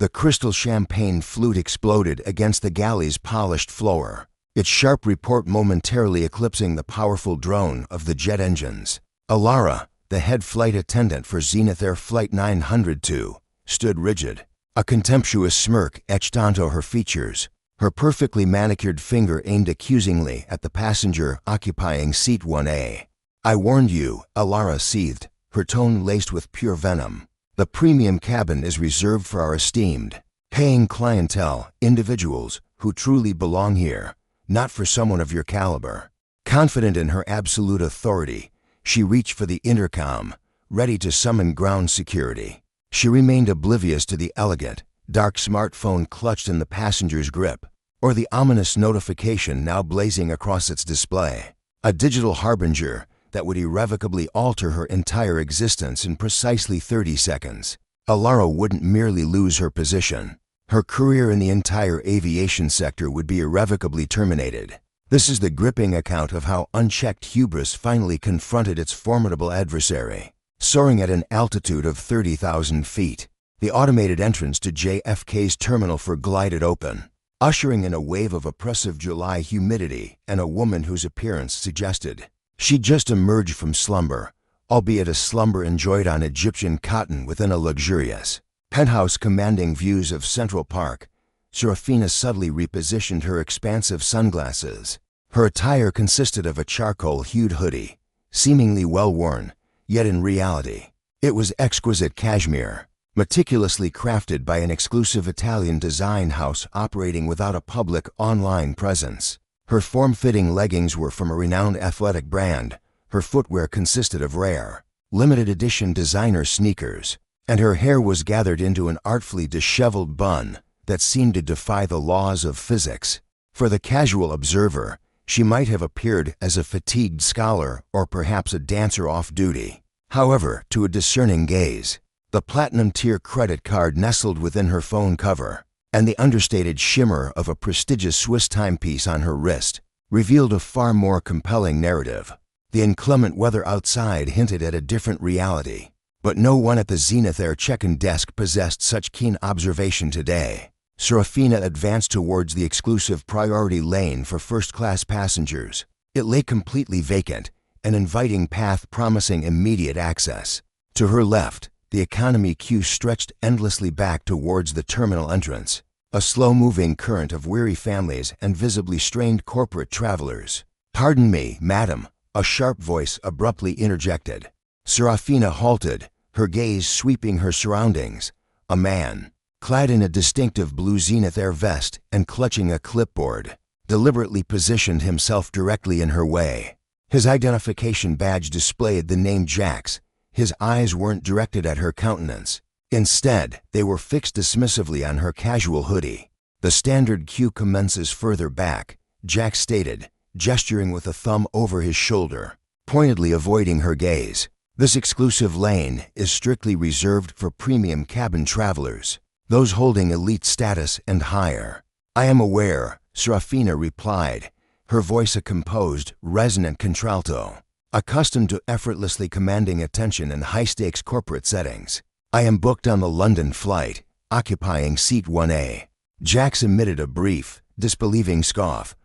The crystal champagne flute exploded against the galley's polished floor, its sharp report momentarily eclipsing the powerful drone of the jet engines. Alara, the head flight attendant for Zenith Air Flight 902, stood rigid, a contemptuous smirk etched onto her features, her perfectly manicured finger aimed accusingly at the passenger occupying seat 1A. "I warned you," Alara seethed, her tone laced with pure venom. "The premium cabin is reserved for our esteemed, paying clientele, individuals who truly belong here, not for someone of your caliber." Confident in her absolute authority, she reached for the intercom, ready to summon ground security. She remained oblivious to the elegant, dark smartphone clutched in the passenger's grip, or the ominous notification now blazing across its display, a digital harbinger that would irrevocably alter her entire existence in precisely 30 seconds. Alara wouldn't merely lose her position. Her career in the entire aviation sector would be irrevocably terminated. This is the gripping account of how unchecked hubris finally confronted its formidable adversary. Soaring at an altitude of 30,000 feet, the automated entrance to JFK's terminal 4 glided open, ushering in a wave of oppressive July humidity and a woman whose appearance suggested she'd just emerged from slumber, albeit a slumber enjoyed on Egyptian cotton within a luxurious penthouse commanding views of Central Park. Serafina subtly repositioned her expansive sunglasses. Her attire consisted of a charcoal-hued hoodie, seemingly well-worn, yet in reality, it was exquisite cashmere, meticulously crafted by an exclusive Italian design house operating without a public online presence. Her form-fitting leggings were from a renowned athletic brand. Her footwear consisted of rare, limited-edition designer sneakers, and her hair was gathered into an artfully disheveled bun that seemed to defy the laws of physics. For the casual observer, she might have appeared as a fatigued scholar or perhaps a dancer off-duty. However, to a discerning gaze, the platinum-tier credit card nestled within her phone cover and the understated shimmer of a prestigious Swiss timepiece on her wrist revealed a far more compelling narrative. The inclement weather outside hinted at a different reality, but no one at the Zenith Air check-in desk possessed such keen observation today. Serafina advanced towards the exclusive priority lane for first-class passengers. It lay completely vacant, an inviting path promising immediate access. To her left, the economy queue stretched endlessly back towards the terminal entrance, a slow-moving current of weary families and visibly strained corporate travelers. "Pardon me, madam," a sharp voice abruptly interjected. Serafina halted, her gaze sweeping her surroundings. A man, clad in a distinctive blue Zenith Air vest and clutching a clipboard, deliberately positioned himself directly in her way. His identification badge displayed the name Jax. His eyes weren't directed at her countenance. Instead, they were fixed dismissively on her casual hoodie. "The standard queue commences further back," Jax stated, gesturing with a thumb over his shoulder, pointedly avoiding her gaze. "This exclusive lane is strictly reserved for premium cabin travelers, those holding elite status and higher." "I am aware," Serafina replied, her voice a composed, resonant contralto, accustomed to effortlessly commanding attention in high-stakes corporate settings. "I am booked on the London flight, occupying seat 1A. Jax emitted a brief, disbelieving scoff.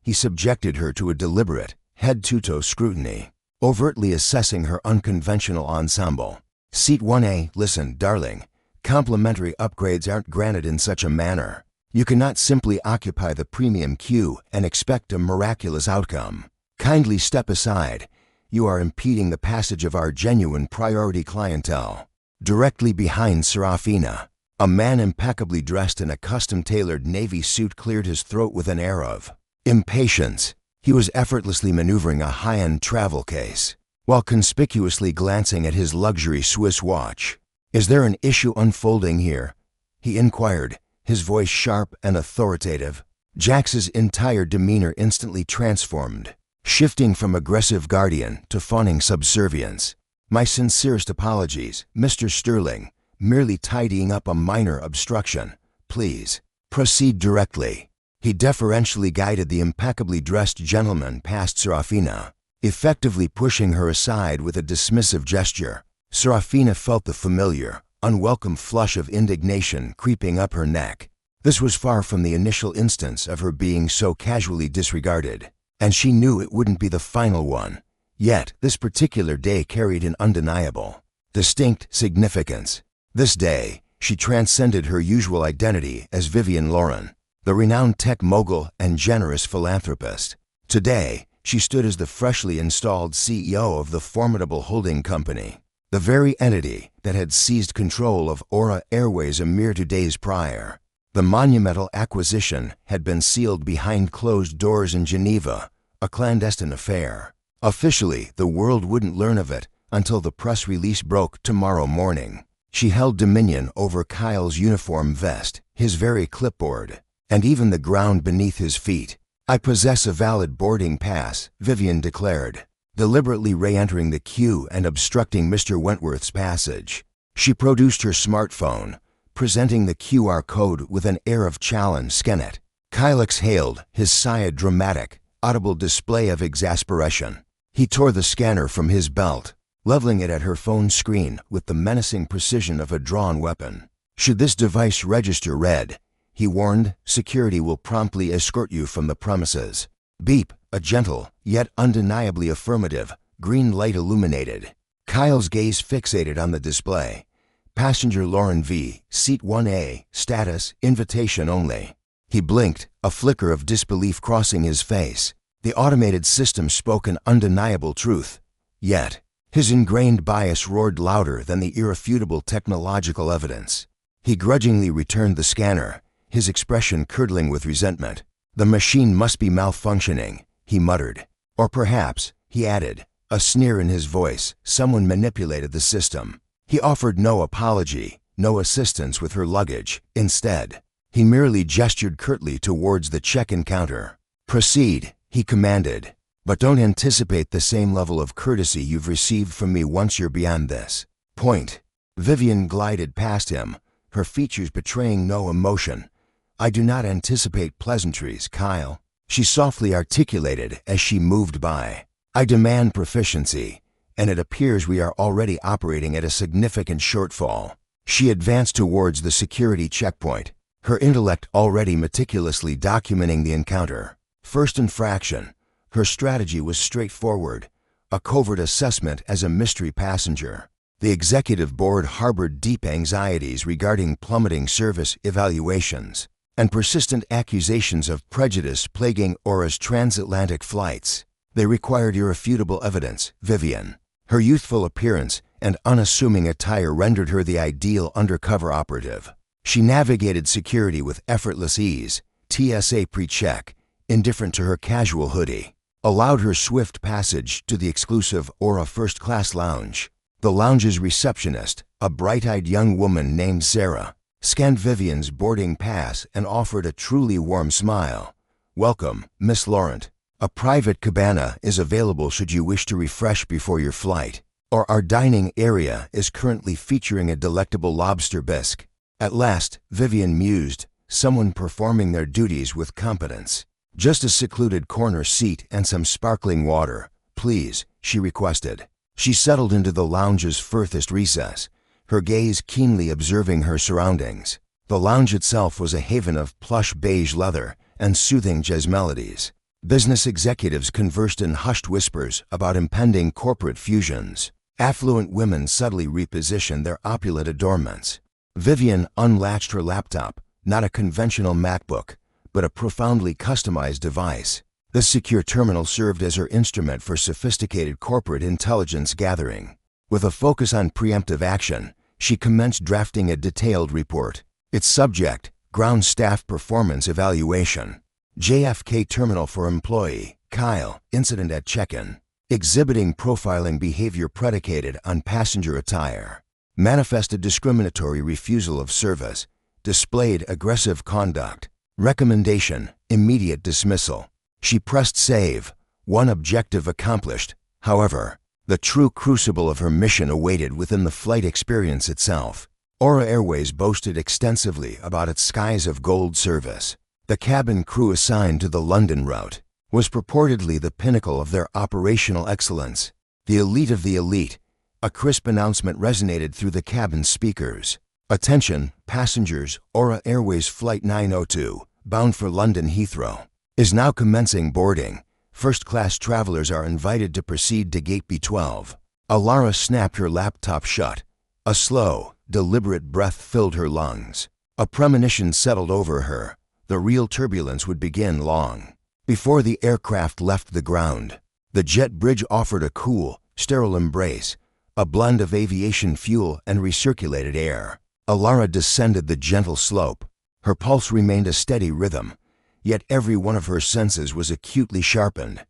He subjected her to a deliberate, head-to-toe scrutiny, overtly assessing her unconventional ensemble. "Seat 1A, listen, darling. Complimentary upgrades aren't granted in such a manner. You cannot simply occupy the premium queue and expect a miraculous outcome. Kindly step aside. You are impeding the passage of our genuine priority clientele." Directly behind Serafina, a man impeccably dressed in a custom-tailored navy suit cleared his throat with an air of impatience. He was effortlessly maneuvering a high-end travel case, while conspicuously glancing at his luxury Swiss watch. "Is there an issue unfolding here?" he inquired, his voice sharp and authoritative. Jax's entire demeanor instantly transformed, shifting from aggressive guardian to fawning subservience. "My sincerest apologies, Mr. Sterling. Merely tidying up a minor obstruction. Please, proceed directly." He deferentially guided the impeccably dressed gentleman past Serafina, effectively pushing her aside with a dismissive gesture. Serafina felt the familiar, unwelcome flush of indignation creeping up her neck. This was far from the initial instance of her being so casually disregarded, and she knew it wouldn't be the final one. Yet, this particular day carried an undeniable, distinct significance. This day, she transcended her usual identity as Vivian Loren, the renowned tech mogul and generous philanthropist. Today, she stood as the freshly installed CEO of the formidable holding company, the very entity that had seized control of Aura Airways a mere 2 days prior. The monumental acquisition had been sealed behind closed doors in Geneva, a clandestine affair. Officially, the world wouldn't learn of it until the press release broke tomorrow morning. She held dominion over Kyle's uniform vest, his very clipboard, and even the ground beneath his feet. "I possess a valid boarding pass," Vivian declared, deliberately re-entering the queue and obstructing Mr. Wentworth's passage. She produced her smartphone, presenting the QR code with an air of challenge. "Scan it." Kyle exhaled, his sigh a dramatic, audible display of exasperation. He tore the scanner from his belt, leveling it at her phone screen with the menacing precision of a drawn weapon. "Should this device register red," he warned, "security will promptly escort you from the premises." Beep, a gentle, yet undeniably affirmative, green light illuminated. Kyle's gaze fixated on the display. "Passenger Lauren V, Seat 1A, status, invitation only." He blinked, a flicker of disbelief crossing his face. The automated system spoke an undeniable truth. Yet, his ingrained bias roared louder than the irrefutable technological evidence. He grudgingly returned the scanner, his expression curdling with resentment. "The machine must be malfunctioning," he muttered. "Or perhaps," he added, a sneer in his voice, "someone manipulated the system." He offered no apology, no assistance with her luggage. Instead, he merely gestured curtly towards the check-in counter. "Proceed," he commanded, "but don't anticipate the same level of courtesy you've received from me once you're beyond this point." Vivian glided past him, her features betraying no emotion. "I do not anticipate pleasantries, Kyle," she softly articulated as she moved by. "I demand proficiency, and it appears we are already operating at a significant shortfall." She advanced towards the security checkpoint, her intellect already meticulously documenting the encounter. First infraction. Her strategy was straightforward, a covert assessment as a mystery passenger. The executive board harbored deep anxieties regarding plummeting service evaluations and persistent accusations of prejudice plaguing Aura's transatlantic flights. They required irrefutable evidence. Vivian, her youthful appearance and unassuming attire rendered her the ideal undercover operative. She navigated security with effortless ease, TSA pre-check, indifferent to her casual hoodie, allowed her swift passage to the exclusive Aura first-class lounge. The lounge's receptionist, a bright-eyed young woman named Sarah, scanned Vivian's boarding pass and offered a truly warm smile. "Welcome, Miss Laurent. A private cabana is available should you wish to refresh before your flight, or our dining area is currently featuring a delectable lobster bisque." At last, Vivian mused, someone performing their duties with competence. "Just a secluded corner seat and some sparkling water, please," she requested. She settled into the lounge's furthest recess, her gaze keenly observing her surroundings. The lounge itself was a haven of plush beige leather and soothing jazz melodies. Business executives conversed in hushed whispers about impending corporate fusions. Affluent women subtly repositioned their opulent adornments. Vivian unlatched her laptop, not a conventional MacBook, but a profoundly customized device. This secure terminal served as her instrument for sophisticated corporate intelligence gathering. With a focus on preemptive action, she commenced drafting a detailed report. Its subject, ground staff performance evaluation. JFK terminal for employee, Kyle, incident at check-in. Exhibiting profiling behavior predicated on passenger attire. Manifested discriminatory refusal of service. Displayed aggressive conduct. Recommendation, immediate dismissal. She pressed save, one objective accomplished. However, the true crucible of her mission awaited within the flight experience itself. Aura Airways boasted extensively about its skies of gold service. The cabin crew assigned to the London route was purportedly the pinnacle of their operational excellence. The elite of the elite, A crisp announcement resonated through the cabin speakers. "Attention, passengers, Aura Airways Flight 902, bound for London Heathrow, is now commencing boarding. First-class travelers are invited to proceed to Gate B12. Alara snapped her laptop shut. A slow, deliberate breath filled her lungs. A premonition settled over her. The real turbulence would begin long before the aircraft left the ground. The jet bridge offered a cool, sterile embrace, a blend of aviation fuel and recirculated air. Alara descended the gentle slope. Her pulse remained a steady rhythm, yet every one of her senses was acutely sharpened.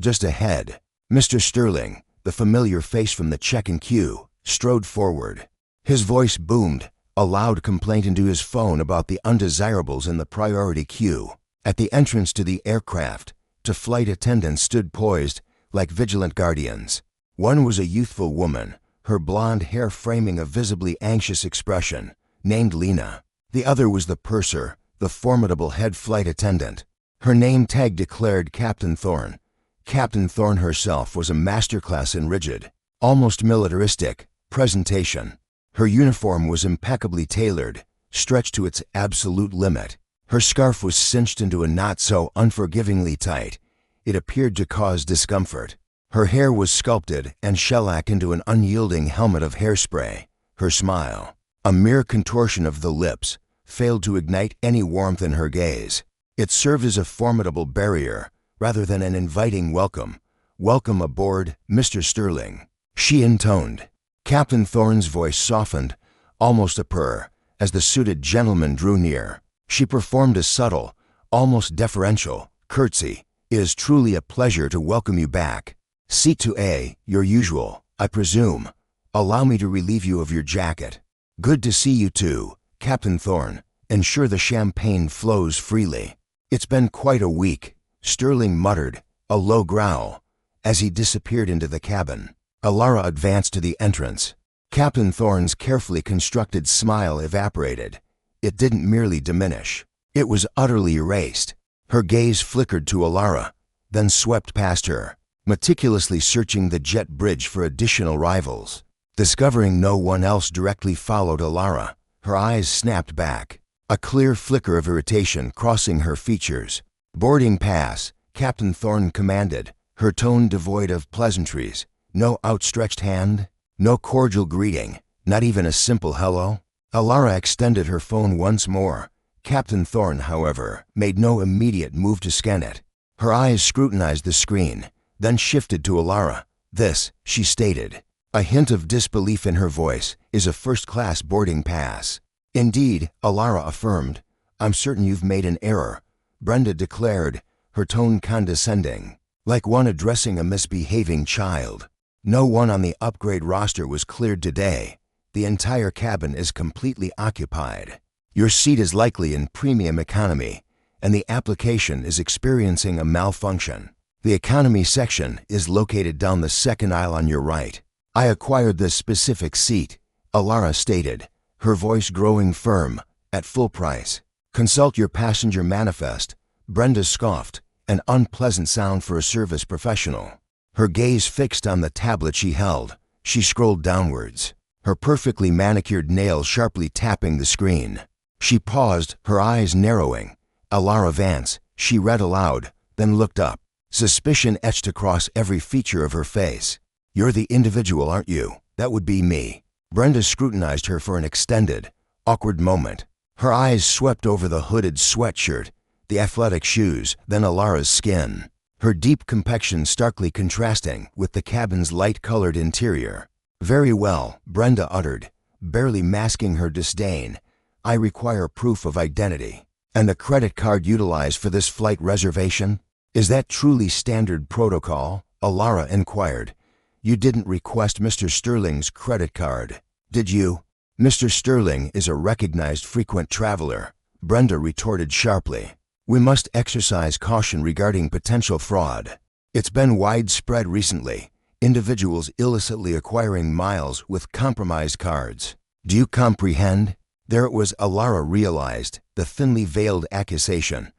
Just ahead, Mr. Sterling, the familiar face from the check-in queue, strode forward. His voice boomed, a loud complaint into his phone about the undesirables in the priority queue. At the entrance to the aircraft, two flight attendants stood poised like vigilant guardians. One was a youthful woman, her blonde hair framing a visibly anxious expression, named Lena. The other was the purser, the formidable head flight attendant. Her name tag declared Captain Thorne. Captain Thorne herself was a masterclass in rigid, almost militaristic, presentation. Her uniform was impeccably tailored, stretched to its absolute limit. Her scarf was cinched into a knot so unforgivingly tight, it appeared to cause discomfort. Her hair was sculpted and shellacked into an unyielding helmet of hairspray. Her smile, a mere contortion of the lips, failed to ignite any warmth in her gaze. It served as a formidable barrier, rather than an inviting welcome. "Welcome aboard, Mr. Sterling," she intoned. Captain Thorne's voice softened, almost a purr, as the suited gentleman drew near. She performed a subtle, almost deferential, curtsy. "It is truly a pleasure to welcome you back. Seat 2A, your usual, I presume. Allow me to relieve you of your jacket." "Good to see you too, Captain Thorne. Ensure the champagne flows freely." "It's been quite a week," Sterling muttered, a low growl, as he disappeared into the cabin. Alara advanced to the entrance. Captain Thorne's carefully constructed smile evaporated. It didn't merely diminish. It was utterly erased. Her gaze flickered to Alara, then swept past her, meticulously searching the jet bridge for additional rivals. Discovering no one else directly followed Alara, her eyes snapped back, a clear flicker of irritation crossing her features. "Boarding pass," Captain Thorne commanded, her tone devoid of pleasantries. No outstretched hand, no cordial greeting, not even a simple hello. Alara extended her phone once more. Captain Thorne, however, made no immediate move to scan it. Her eyes scrutinized the screen, then shifted to Alara. "This," she stated, a hint of disbelief in her voice, "is a first-class boarding pass." "Indeed," Alara affirmed. "I'm certain you've made an error," Brenda declared, her tone condescending, like one addressing a misbehaving child. "No one on the upgrade roster was cleared today. The entire cabin is completely occupied. Your seat is likely in premium economy, and the application is experiencing a malfunction. The economy section is located down the second aisle on your right." "I acquired this specific seat," Alara stated, her voice growing firm, "at full price." "Consult your passenger manifest," Brenda scoffed, an unpleasant sound for a service professional. Her gaze fixed on the tablet she held. She scrolled downwards, her perfectly manicured nails sharply tapping the screen. She paused, her eyes narrowing. "Alara Vance," she read aloud, then looked up. Suspicion etched across every feature of her face. "You're the individual, aren't you? That would be me." Brenda scrutinized her for an extended, awkward moment. Her eyes swept over the hooded sweatshirt, the athletic shoes, then Alara's skin, her deep complexion starkly contrasting with the cabin's light-colored interior. "Very well," Brenda uttered, barely masking her disdain. "I require proof of identity." "And the credit card utilized for this flight reservation? Is that truly standard protocol?" Alara inquired. "You didn't request Mr. Sterling's credit card, did you?" "Mr. Sterling is a recognized frequent traveler," Brenda retorted sharply. "We must exercise caution regarding potential fraud. It's been widespread recently, individuals illicitly acquiring miles with compromised cards. Do you comprehend?" There it was. Alara realized, the thinly veiled accusation.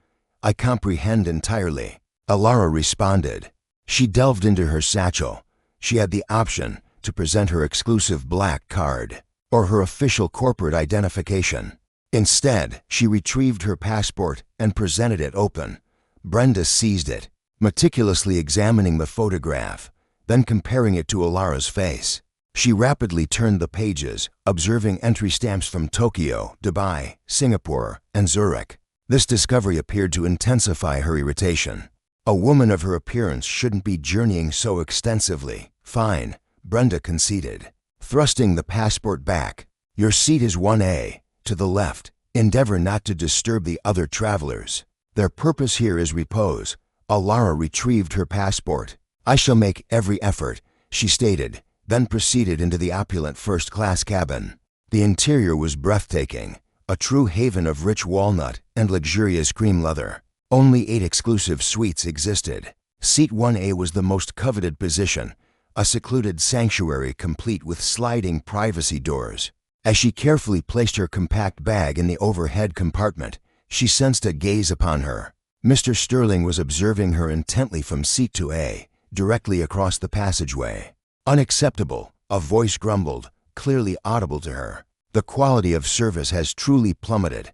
"I comprehend entirely," Alara responded. She delved into her satchel. She had the option, to present her exclusive black card or her official corporate identification. Instead, she retrieved her passport and presented it open. Brenda seized it, meticulously examining the photograph, then comparing it to Alara's face. She rapidly turned the pages, observing entry stamps from Tokyo, Dubai, Singapore, and Zurich. This discovery appeared to intensify her irritation. A woman of her appearance shouldn't be journeying so extensively. Fine, Brenda conceded, thrusting the passport back. Your seat is 1A, to the left. Endeavor not to disturb the other travelers. Their purpose here is repose. Alara retrieved her passport. I shall make every effort, she stated, then proceeded into the opulent first-class cabin. The interior was breathtaking, a true haven of rich walnut and luxurious cream leather. Only 8 exclusive suites existed. Seat 1A was the most coveted position, a secluded sanctuary complete with sliding privacy doors. As she carefully placed her compact bag in the overhead compartment, she sensed a gaze upon her. Mr. Sterling was observing her intently from seat 2A, directly across the passageway. Unacceptable, a voice grumbled, clearly audible to her. The quality of service has truly plummeted.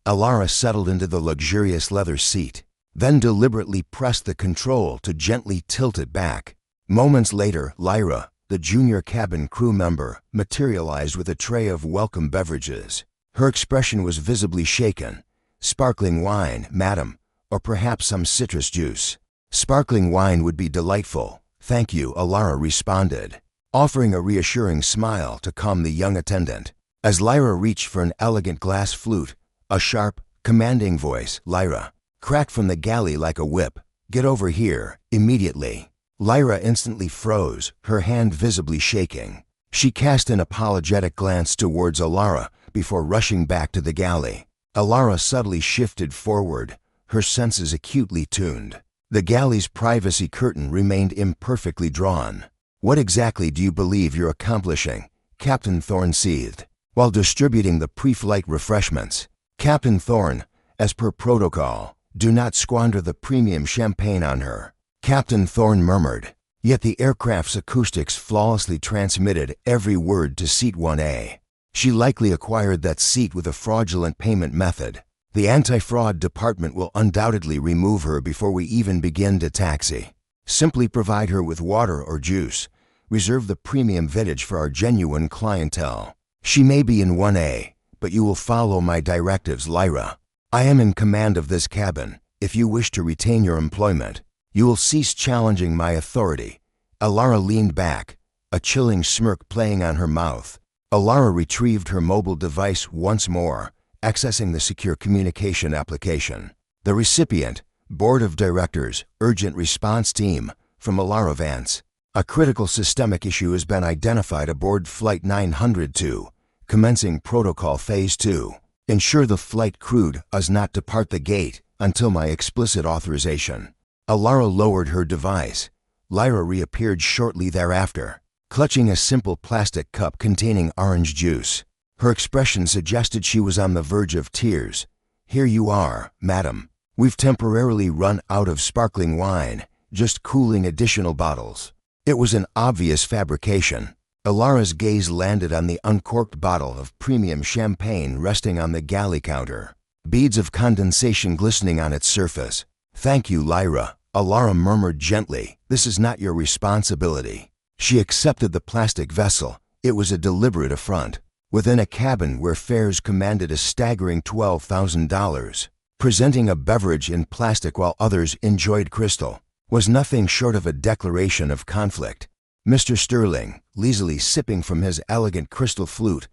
Alara settled into the luxurious leather seat, then deliberately pressed the control to gently tilt it back. Moments later, Lyra, the junior cabin crew member, materialized with a tray of welcome beverages. Her expression was visibly shaken. Sparkling wine, madam, or perhaps some citrus juice. Sparkling wine would be delightful. Thank you, Alara responded, offering a reassuring smile to calm the young attendant. As Lyra reached for an elegant glass flute, a sharp, commanding voice, Lyra, cracked from the galley like a whip. Get over here, immediately. Lyra instantly froze, her hand visibly shaking. She cast an apologetic glance towards Alara before rushing back to the galley. Alara subtly shifted forward, her senses acutely tuned. The galley's privacy curtain remained imperfectly drawn. What exactly do you believe you're accomplishing? Captain Thorne seethed, while distributing the pre-flight refreshments. Captain Thorne, as per protocol, do not squander the premium champagne on her. Captain Thorne murmured, yet the aircraft's acoustics flawlessly transmitted every word to seat 1A. She likely acquired that seat with a fraudulent payment method. The anti-fraud department will undoubtedly remove her before we even begin to taxi. Simply provide her with water or juice. Reserve the premium vintage for our genuine clientele. She may be in 1A, but you will follow my directives, Lyra. I am in command of this cabin. If you wish to retain your employment, you will cease challenging my authority. Alara leaned back, a chilling smirk playing on her mouth. Alara retrieved her mobile device once more, accessing the secure communication application. The recipient, Board of Directors, Urgent Response Team, from Alara Vance. A critical systemic issue has been identified aboard Flight 902, commencing Protocol Phase 2. Ensure the flight crew does not depart the gate until my explicit authorization. Alara lowered her device. Lyra reappeared shortly thereafter, clutching a simple plastic cup containing orange juice. Her expression suggested she was on the verge of tears. Here you are, madam. We've temporarily run out of sparkling wine, just cooling additional bottles. It was an obvious fabrication. Alara's gaze landed on the uncorked bottle of premium champagne resting on the galley counter, beads of condensation glistening on its surface. Thank you, Lyra, Alara murmured gently. This is not your responsibility. She accepted the plastic vessel. It was a deliberate affront. Within a cabin where fares commanded a staggering $12,000, presenting a beverage in plastic while others enjoyed crystal was nothing short of a declaration of conflict. Mr. Sterling, lazily sipping from his elegant crystal flute,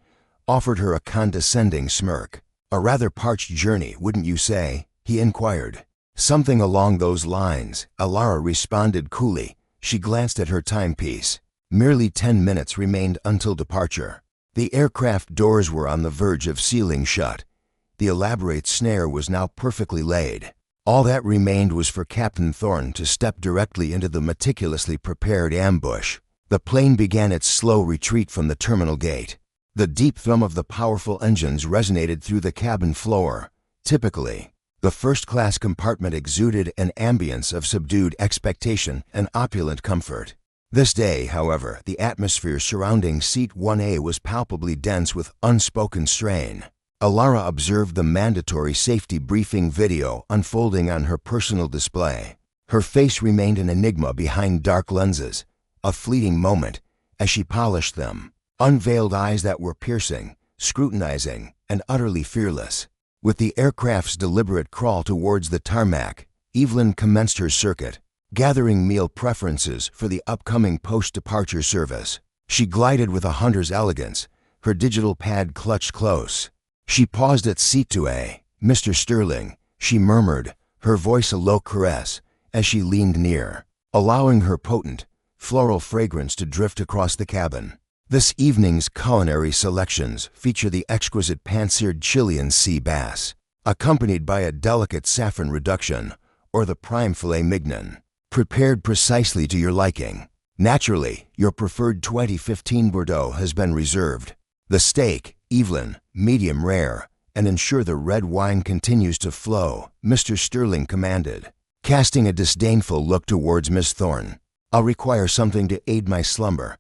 offered her a condescending smirk. A rather parched journey, wouldn't you say? He inquired. Something along those lines, Alara responded coolly. She glanced at her timepiece. Merely 10 minutes remained until departure. The aircraft doors were on the verge of sealing shut. The elaborate snare was now perfectly laid. All that remained was for Captain Thorne to step directly into the meticulously prepared ambush. The plane began its slow retreat from the terminal gate. The deep thrum of the powerful engines resonated through the cabin floor. Typically, the first-class compartment exuded an ambience of subdued expectation and opulent comfort. This day, however, the atmosphere surrounding Seat 1A was palpably dense with unspoken strain. Alara observed the mandatory safety briefing video unfolding on her personal display. Her face remained an enigma behind dark lenses, a fleeting moment, as she polished them. Unveiled eyes that were piercing, scrutinizing, and utterly fearless. With the aircraft's deliberate crawl towards the tarmac, Evelyn commenced her circuit, gathering meal preferences for the upcoming post-departure service. She glided with a hunter's elegance, her digital pad clutched close. She paused at Seat 2A. "Mr. Sterling," she murmured, her voice a low caress, as she leaned near, allowing her potent, floral fragrance to drift across the cabin. This evening's culinary selections feature the exquisite pan-seared Chilean sea bass, accompanied by a delicate saffron reduction, or the prime filet mignon, prepared precisely to your liking. Naturally, your preferred 2015 Bordeaux has been reserved. The steak, Evelyn, medium rare, and ensure the red wine continues to flow, Mr. Sterling commanded, casting a disdainful look towards Miss Thorne. "I'll require something to aid my slumber,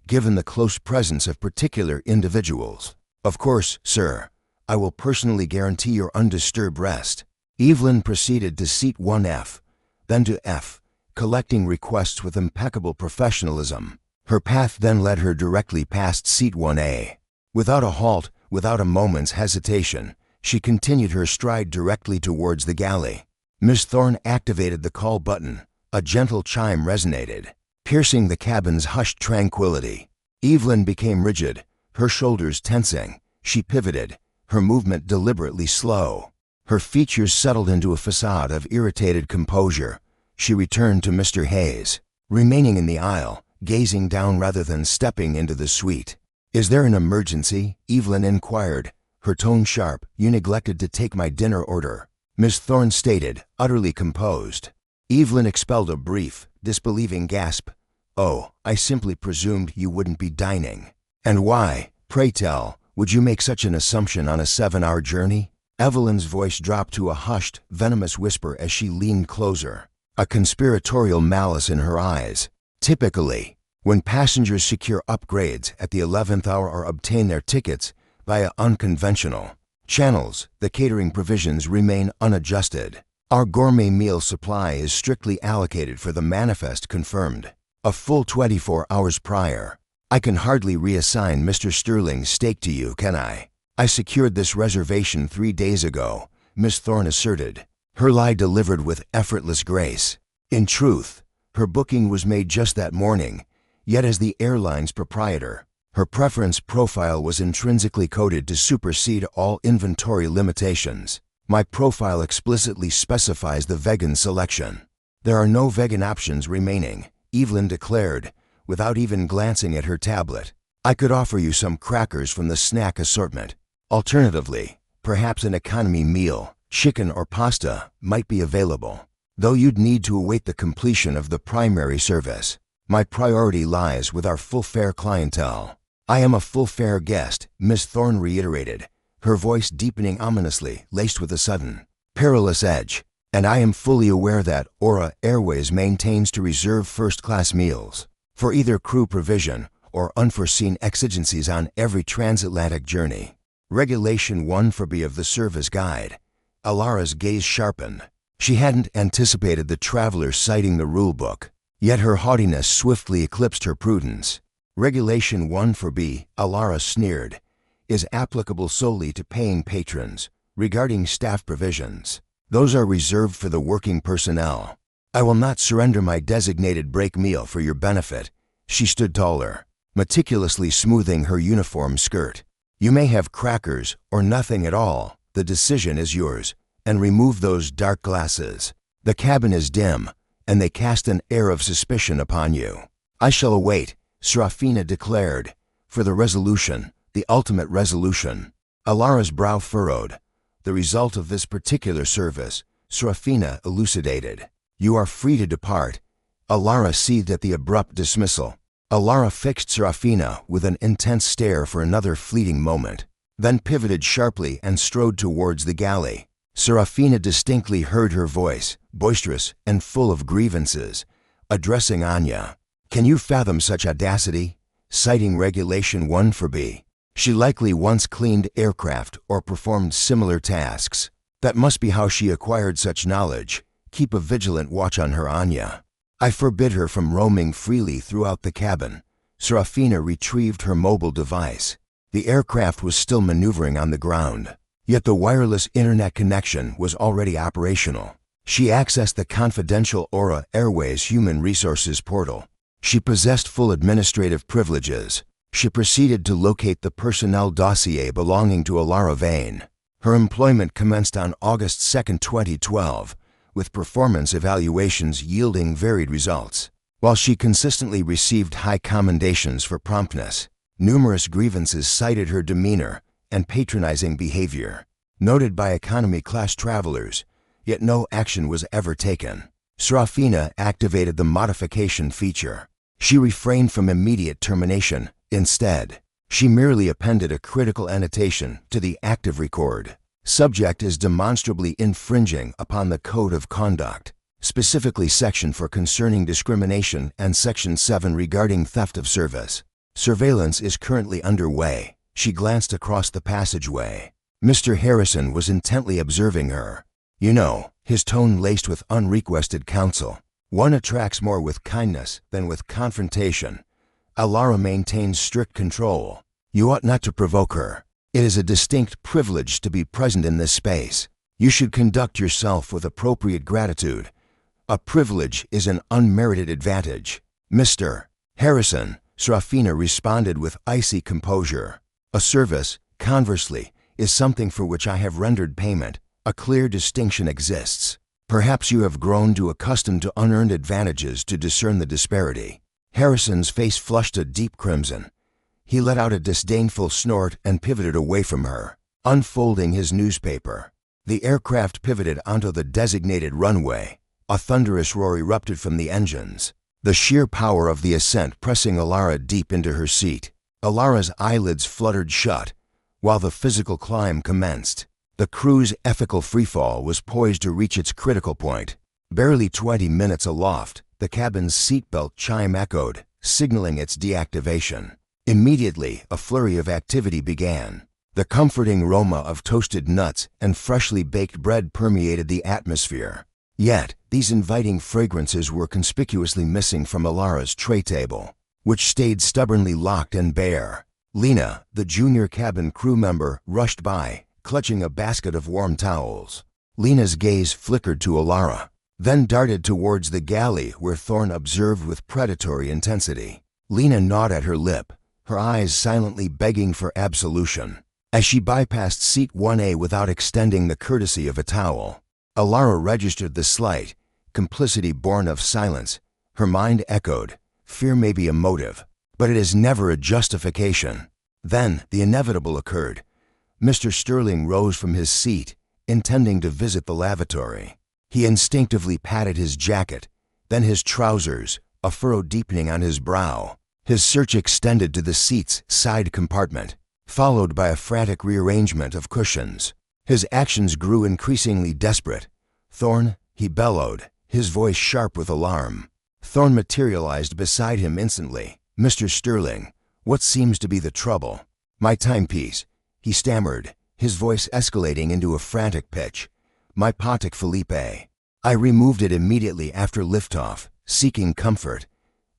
given the close presence of particular individuals. Of course, sir, I will personally guarantee your undisturbed rest." Evelyn proceeded to Seat 1F, then to F, collecting requests with impeccable professionalism. Her path then led her directly past Seat 1A. Without a halt, without a moment's hesitation, she continued her stride directly towards the galley. Miss Thorne activated the call button. A gentle chime resonated, piercing the cabin's hushed tranquility. Evelyn became rigid, her shoulders tensing. She pivoted, her movement deliberately slow. Her features settled into a facade of irritated composure. She returned to Mr. Hayes, remaining in the aisle, gazing down rather than stepping into the suite. "Is there an emergency?" Evelyn inquired, her tone sharp. "You neglected to take my dinner order," Miss Thorne stated, utterly composed. Evelyn expelled a brief, disbelieving gasp. "Oh, I simply presumed you wouldn't be dining." "And why, pray tell, would you make such an assumption on a 7-hour journey?" Evelyn's voice dropped to a hushed, venomous whisper as she leaned closer, a conspiratorial malice in her eyes. "Typically, when passengers secure upgrades at the 11th hour or obtain their tickets via unconventional channels, the catering provisions remain unadjusted. Our gourmet meal supply is strictly allocated for the manifest confirmed a full 24 hours prior. I can hardly reassign Mr. Sterling's steak to you, can I? I secured this reservation 3 days ago," Miss Thorne asserted, her lie delivered with effortless grace. In truth, her booking was made just that morning, yet as the airline's proprietor, her preference profile was intrinsically coded to supersede all inventory limitations. "My profile explicitly specifies the vegan selection. There are no vegan options remaining," Evelyn declared, without even glancing at her tablet. "I could offer you some crackers from the snack assortment. Alternatively, perhaps an economy meal, chicken or pasta, might be available, though you'd need to await the completion of the primary service. My priority lies with our full-fare clientele." "I am a full-fare guest," Miss Thorne reiterated, her voice deepening ominously, laced with a sudden, perilous edge. "And I am fully aware that Aura Airways maintains to reserve first-class meals for either crew provision or unforeseen exigencies on every transatlantic journey. Regulation 1-4B of the service guide." Alara's gaze sharpened. She hadn't anticipated the traveler citing the rulebook, yet her haughtiness swiftly eclipsed her prudence. "Regulation 1-4B," Alara sneered, "is applicable solely to paying patrons. Regarding staff provisions, those are reserved for the working personnel. I will not surrender my designated break meal for your benefit." She stood taller, meticulously smoothing her uniform skirt. "You may have crackers or nothing at all. The decision is yours. And remove those dark glasses. The cabin is dim, and they cast an air of suspicion upon you." "I shall await," Serafina declared, "for the resolution, the ultimate resolution." Alara's brow furrowed. "The result of this particular service," Serafina elucidated. "You are free to depart." Alara seethed at the abrupt dismissal. Alara fixed Serafina with an intense stare for another fleeting moment, then pivoted sharply and strode towards the galley. Serafina distinctly heard her voice, boisterous and full of grievances, addressing Anya. Can you fathom such audacity? Citing Regulation 1 for B. She likely once cleaned aircraft or performed similar tasks. That must be how she acquired such knowledge. Keep a vigilant watch on her, Anya. I forbid her from roaming freely throughout the cabin. Serafina retrieved her mobile device. The aircraft was still maneuvering on the ground, yet the wireless internet connection was already operational. She accessed the confidential Aura Airways Human Resources portal. She possessed full administrative privileges. She proceeded to locate the personnel dossier belonging to Alara Vane. Her employment commenced on August 2, 2012, with performance evaluations yielding varied results. While she consistently received high commendations for promptness, numerous grievances cited her demeanor and patronizing behavior, noted by economy-class travelers, yet no action was ever taken. Serafina activated the modification feature. She refrained from immediate termination. Instead, she merely appended a critical annotation to the active record. Subject is demonstrably infringing upon the Code of Conduct, specifically Section 4 concerning discrimination and Section 7 regarding theft of service. Surveillance is currently underway. She glanced across the passageway. Mr. Harrison was intently observing her. You know, his tone laced with unrequested counsel. One attracts more with kindness than with confrontation. Alara maintains strict control. You ought not to provoke her. It is a distinct privilege to be present in this space. You should conduct yourself with appropriate gratitude. A privilege is an unmerited advantage. Mr. Harrison, Serafina responded with icy composure. A service, conversely, is something for which I have rendered payment. A clear distinction exists. Perhaps you have grown too accustomed to unearned advantages to discern the disparity. Harrison's face flushed a deep crimson. He let out a disdainful snort and pivoted away from her, unfolding his newspaper. The aircraft pivoted onto the designated runway. A thunderous roar erupted from the engines, the sheer power of the ascent pressing Alara deep into her seat. Alara's eyelids fluttered shut, while the physical climb commenced. The crew's ethical freefall was poised to reach its critical point. Barely 20 minutes aloft, the cabin's seatbelt chime echoed, signaling its deactivation. Immediately, a flurry of activity began. The comforting aroma of toasted nuts and freshly baked bread permeated the atmosphere. Yet, these inviting fragrances were conspicuously missing from Alara's tray table, which stayed stubbornly locked and bare. Lena, the junior cabin crew member, rushed by, clutching a basket of warm towels. Lena's gaze flickered to Alara, then darted towards the galley where Thorne observed with predatory intensity. Lena gnawed at her lip, her eyes silently begging for absolution. As she bypassed seat 1A without extending the courtesy of a towel, Alara registered the slight, complicity born of silence. Her mind echoed, fear may be a motive, but it is never a justification. Then the inevitable occurred. Mr. Sterling rose from his seat, intending to visit the lavatory. He instinctively patted his jacket, then his trousers, a furrow deepening on his brow. His search extended to the seat's side compartment, followed by a frantic rearrangement of cushions. His actions grew increasingly desperate. Thorne, he bellowed, his voice sharp with alarm. Thorne materialized beside him instantly. Mr. Sterling, what seems to be the trouble? My timepiece, he stammered, his voice escalating into a frantic pitch. My Patek Philippe. I removed it immediately after liftoff, seeking comfort.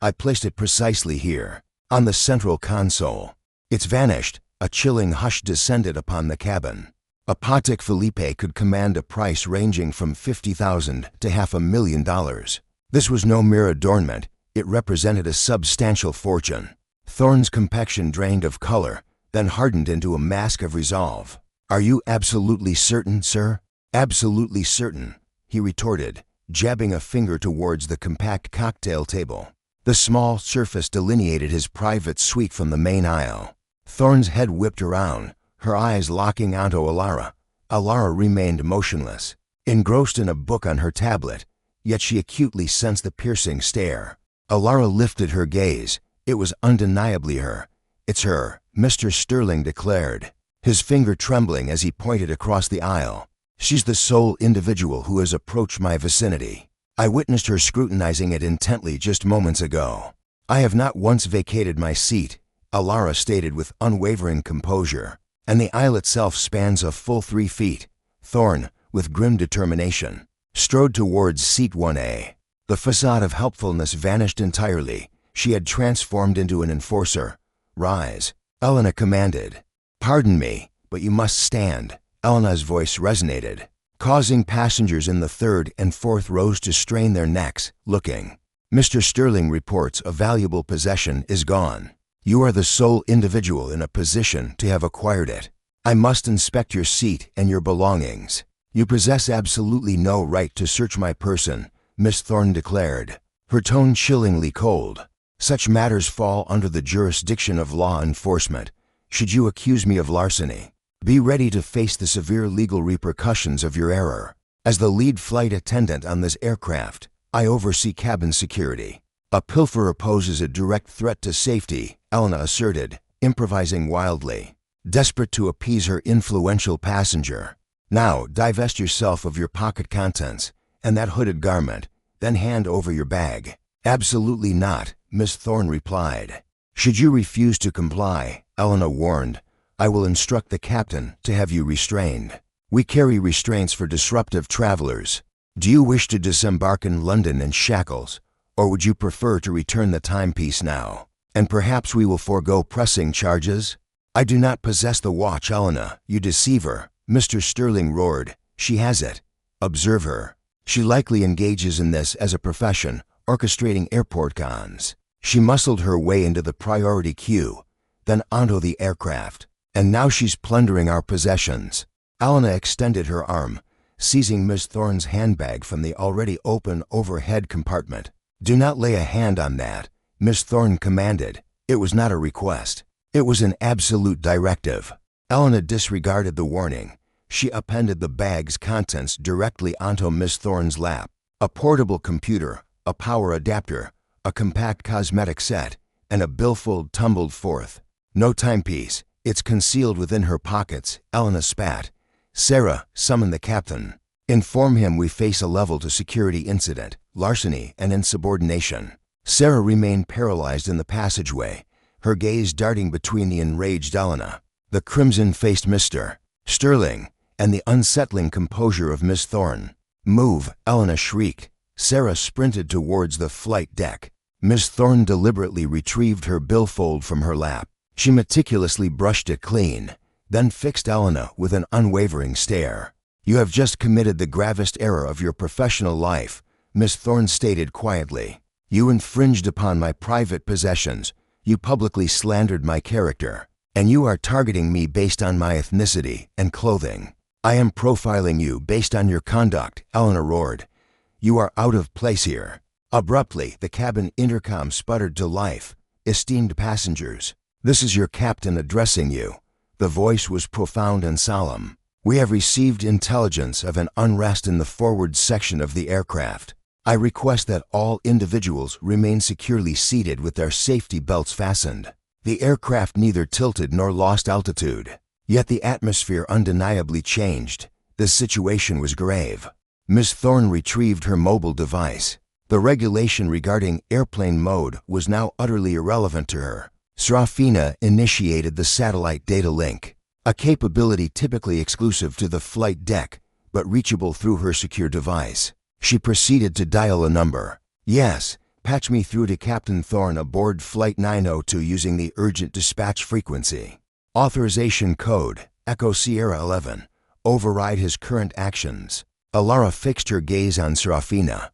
I placed it precisely here, on the central console. It's vanished. A chilling hush descended upon the cabin. A Patek Philippe could command a price ranging from $50,000 to $500,000. This was no mere adornment. It represented a substantial fortune. Thorne's complexion drained of color, then hardened into a mask of resolve. Are you absolutely certain, sir? Absolutely certain, he retorted, jabbing a finger towards the compact cocktail table. The small surface delineated his private suite from the main aisle. Thorne's head whipped around, her eyes locking onto Alara. Alara remained motionless, engrossed in a book on her tablet, yet she acutely sensed the piercing stare. Alara lifted her gaze. It was undeniably her. It's her, Mr. Sterling declared, his finger trembling as he pointed across the aisle. She's the sole individual who has approached my vicinity. I witnessed her scrutinizing it intently just moments ago. "I have not once vacated my seat," Alara stated with unwavering composure, "and the aisle itself spans a full 3 feet." Thorne, with grim determination, strode towards seat 1A. The facade of helpfulness vanished entirely. She had transformed into an enforcer. "Rise," Elena commanded. "Pardon me, but you must stand." Elena's voice resonated, causing passengers in the third and fourth rows to strain their necks, looking. "Mr. Sterling reports a valuable possession is gone. You are the sole individual in a position to have acquired it. I must inspect your seat and your belongings." "You possess absolutely no right to search my person," Miss Thorne declared, her tone chillingly cold. "Such matters fall under the jurisdiction of law enforcement. Should you accuse me of larceny, be ready to face the severe legal repercussions of your error. As the lead flight attendant on this aircraft, I oversee cabin security. A pilferer poses a direct threat to safety," Elena asserted, improvising wildly, desperate to appease her influential passenger. "Now divest yourself of your pocket contents and that hooded garment, then hand over your bag." "Absolutely not," Miss Thorne replied. "Should you refuse to comply," Elena warned, "I will instruct the captain to have you restrained. We carry restraints for disruptive travelers. Do you wish to disembark in London in shackles, or would you prefer to return the timepiece now? And perhaps we will forego pressing charges?" "I do not possess the watch, Elena, you deceiver," Mr. Sterling roared. "She has it. Observe her. She likely engages in this as a profession, orchestrating airport cons. She muscled her way into the priority queue, then onto the aircraft, and now she's plundering our possessions." Elena extended her arm, seizing Miss Thorne's handbag from the already open overhead compartment. "Do not lay a hand on that," Miss Thorne commanded. It was not a request. It was an absolute directive. Elena disregarded the warning. She appended the bag's contents directly onto Miss Thorne's lap. A portable computer, a power adapter, a compact cosmetic set, and a billfold tumbled forth. "No timepiece. It's concealed within her pockets," Elena spat. "Sarah, summon the captain. Inform him we face a level to security incident, larceny and insubordination." Sarah remained paralyzed in the passageway, her gaze darting between the enraged Elena, the crimson-faced Mr. Sterling, and the unsettling composure of Miss Thorne. "Move," Elena shrieked. Sarah sprinted towards the flight deck. Miss Thorne deliberately retrieved her billfold from her lap. She meticulously brushed it clean, then fixed Elena with an unwavering stare. "You have just committed the gravest error of your professional life," Miss Thorne stated quietly. "You infringed upon my private possessions, you publicly slandered my character, and you are targeting me based on my ethnicity and clothing. I am profiling you based on your conduct," Elena roared. "You are out of place here." Abruptly, the cabin intercom sputtered to life. "Esteemed passengers, this is your captain addressing you." The voice was profound and solemn. "We have received intelligence of an unrest in the forward section of the aircraft. I request that all individuals remain securely seated with their safety belts fastened." The aircraft neither tilted nor lost altitude, yet the atmosphere undeniably changed. The situation was grave. Miss Thorne retrieved her mobile device. The regulation regarding airplane mode was now utterly irrelevant to her. Srafina initiated the satellite data link, a capability typically exclusive to the flight deck, but reachable through her secure device. She proceeded to dial a number. "Yes, patch me through to Captain Thorne aboard Flight 902 using the urgent dispatch frequency. Authorization code, Echo Sierra 11. Override his current actions." Alara fixed her gaze on Srafina.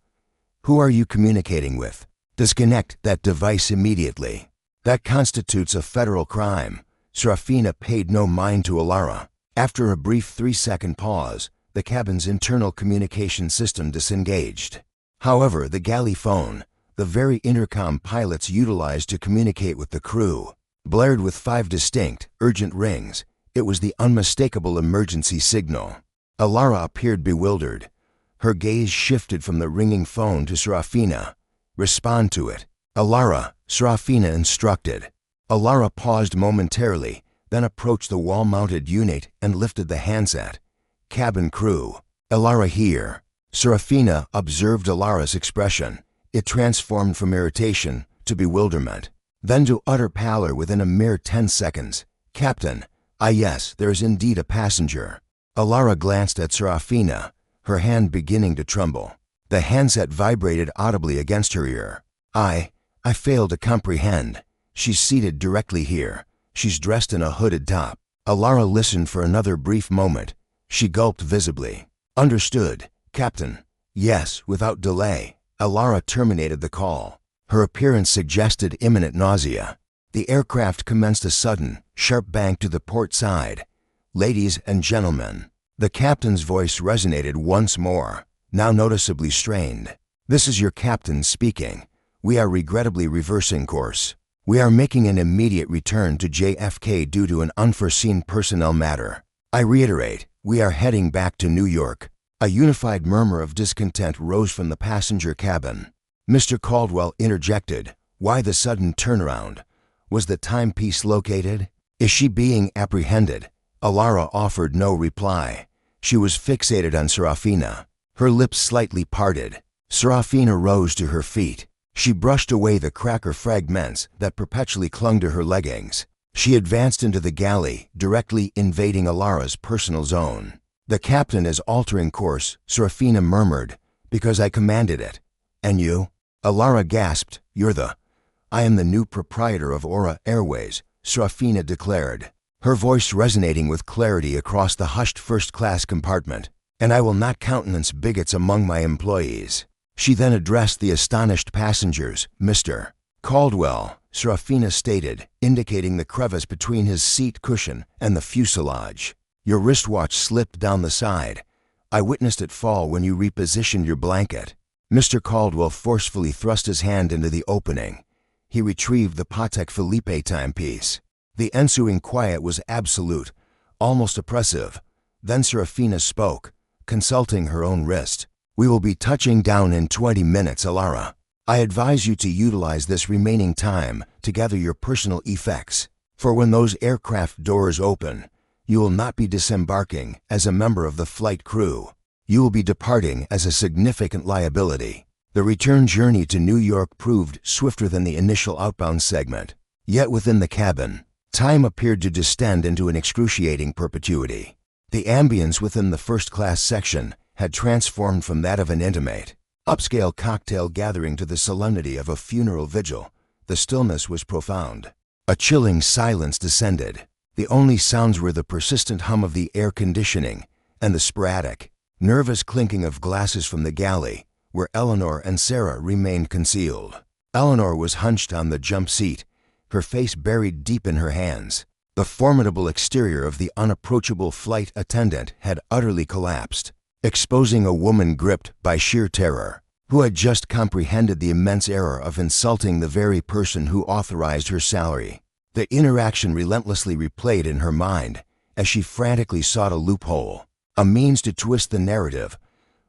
"Who are you communicating with? Disconnect that device immediately. That constitutes a federal crime." Srafina paid no mind to Alara. After a brief 3-second pause, the cabin's internal communication system disengaged. However, the galley phone, the very intercom pilots utilized to communicate with the crew, blared with 5 distinct, urgent rings. It was the unmistakable emergency signal. Alara appeared bewildered. Her gaze shifted from the ringing phone to Srafina. "Respond to it." "Alara," Srafina instructed. Alara paused momentarily, then approached the wall-mounted unit and lifted the handset. "Cabin crew, Alara here." Srafina observed Alara's expression. It transformed from irritation to bewilderment, then to utter pallor within a mere 10 seconds. "Captain, yes, there is indeed a passenger." Alara glanced at Serafina, her hand beginning to tremble. The handset vibrated audibly against her ear. I fail to comprehend. She's seated directly here. She's dressed in a hooded top." Alara listened for another brief moment. She gulped visibly. "Understood, Captain." "Yes, without delay." Alara terminated the call. Her appearance suggested imminent nausea. The aircraft commenced a sudden, sharp bank to the port side. "Ladies and gentlemen," the captain's voice resonated once more, now noticeably strained. "This is your captain speaking. We are regrettably reversing course. We are making an immediate return to JFK due to an unforeseen personnel matter. I reiterate, we are heading back to New York." A unified murmur of discontent rose from the passenger cabin. Mr. Caldwell interjected. "Why the sudden turnaround? Was the timepiece located? Is she being apprehended?" Alara offered no reply. She was fixated on Serafina, her lips slightly parted. Serafina rose to her feet. She brushed away the cracker fragments that perpetually clung to her leggings. She advanced into the galley, directly invading Alara's personal zone. "The captain is altering course," Serafina murmured, "because I commanded it." "And you?" Alara gasped. "I am the new proprietor of Aura Airways," Serafina declared, her voice resonating with clarity across the hushed first-class compartment. "And I will not countenance bigots among my employees." She then addressed the astonished passengers. "Mr. Caldwell," Serafina stated, indicating the crevice between his seat cushion and the fuselage. "Your wristwatch slipped down the side. I witnessed it fall when you repositioned your blanket." Mr. Caldwell forcefully thrust his hand into the opening. He retrieved the Patek Philippe timepiece. The ensuing quiet was absolute, almost oppressive. Then Serafina spoke, consulting her own wrist. "We will be touching down in 20 minutes, Alara. I advise you to utilize this remaining time to gather your personal effects, for when those aircraft doors open, you will not be disembarking as a member of the flight crew. You will be departing as a significant liability." The return journey to New York proved swifter than the initial outbound segment. Yet within the cabin, time appeared to distend into an excruciating perpetuity. The ambience within the first-class section had transformed from that of an intimate, upscale cocktail gathering to the solemnity of a funeral vigil. The stillness was profound. A chilling silence descended. The only sounds were the persistent hum of the air conditioning and the sporadic, nervous clinking of glasses from the galley, where Eleanor and Sarah remained concealed. Eleanor was hunched on the jump seat, her face buried deep in her hands. The formidable exterior of the unapproachable flight attendant had utterly collapsed, exposing a woman gripped by sheer terror, who had just comprehended the immense error of insulting the very person who authorized her salary. The interaction relentlessly replayed in her mind as she frantically sought a loophole, a means to twist the narrative.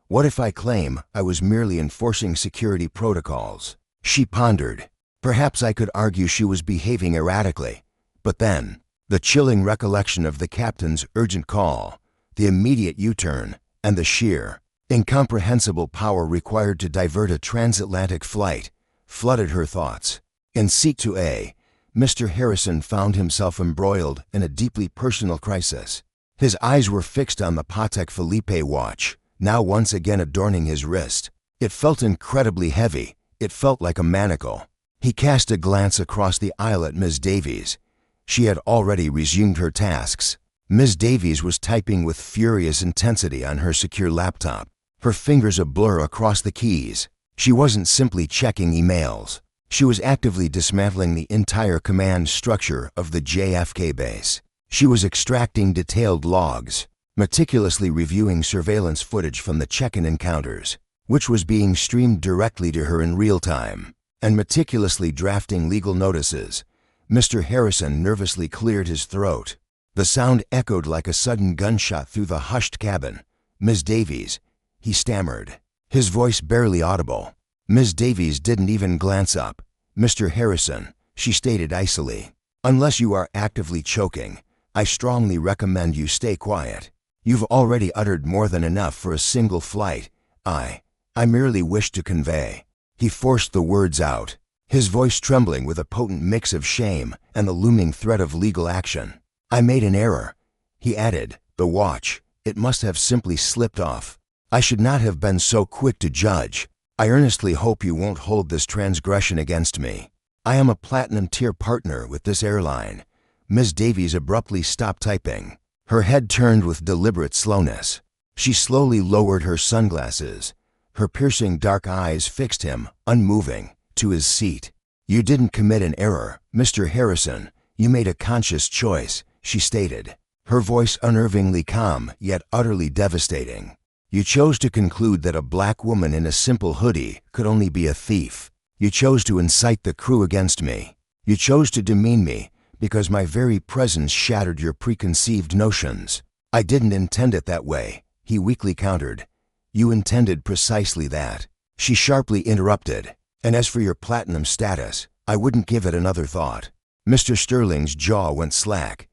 "What if I claim I was merely enforcing security protocols?" She pondered. Perhaps I could argue she was behaving erratically. But then, the chilling recollection of the captain's urgent call, the immediate U-turn, and the sheer, incomprehensible power required to divert a transatlantic flight flooded her thoughts. In seat 2A, Mr. Harrison found himself embroiled in a deeply personal crisis. His eyes were fixed on the Patek Philippe watch, now once again adorning his wrist. It felt incredibly heavy. It felt like a manacle. He cast a glance across the aisle at Ms. Davies. She had already resumed her tasks. Ms. Davies was typing with furious intensity on her secure laptop, her fingers a blur across the keys. She wasn't simply checking emails. She was actively dismantling the entire command structure of the JFK base. She was extracting detailed logs, meticulously reviewing surveillance footage from the check-in encounters, which was being streamed directly to her in real time, and meticulously drafting legal notices. Mr. Harrison nervously cleared his throat. The sound echoed like a sudden gunshot through the hushed cabin. "Ms. Davies," he stammered, his voice barely audible. Ms. Davies didn't even glance up. "Mr. Harrison," she stated icily, "unless you are actively choking, I strongly recommend you stay quiet. You've already uttered more than enough for a single flight. I merely wish to convey." He forced the words out. his voice trembling with a potent mix of shame and the looming threat of legal action. "I made an error," he added. "The watch, it must have simply slipped off. I should not have been so quick to judge. I earnestly hope you won't hold this transgression against me. I am a platinum-tier partner with this airline." Ms. Davies abruptly stopped typing. Her head turned with deliberate slowness. She slowly lowered her sunglasses. Her piercing dark eyes fixed him, unmoving, to his seat. "You didn't commit an error, Mr. Harrison. You made a conscious choice," she stated, her voice unnervingly calm yet utterly devastating. "You chose to conclude that a black woman in a simple hoodie could only be a thief. You chose to incite the crew against me. You chose to demean me because my very presence shattered your preconceived notions." "I didn't intend it that way," he weakly countered. "You intended precisely that," she sharply interrupted. "And as for your platinum status, I wouldn't give it another thought." Mr. Sterling's jaw went slack.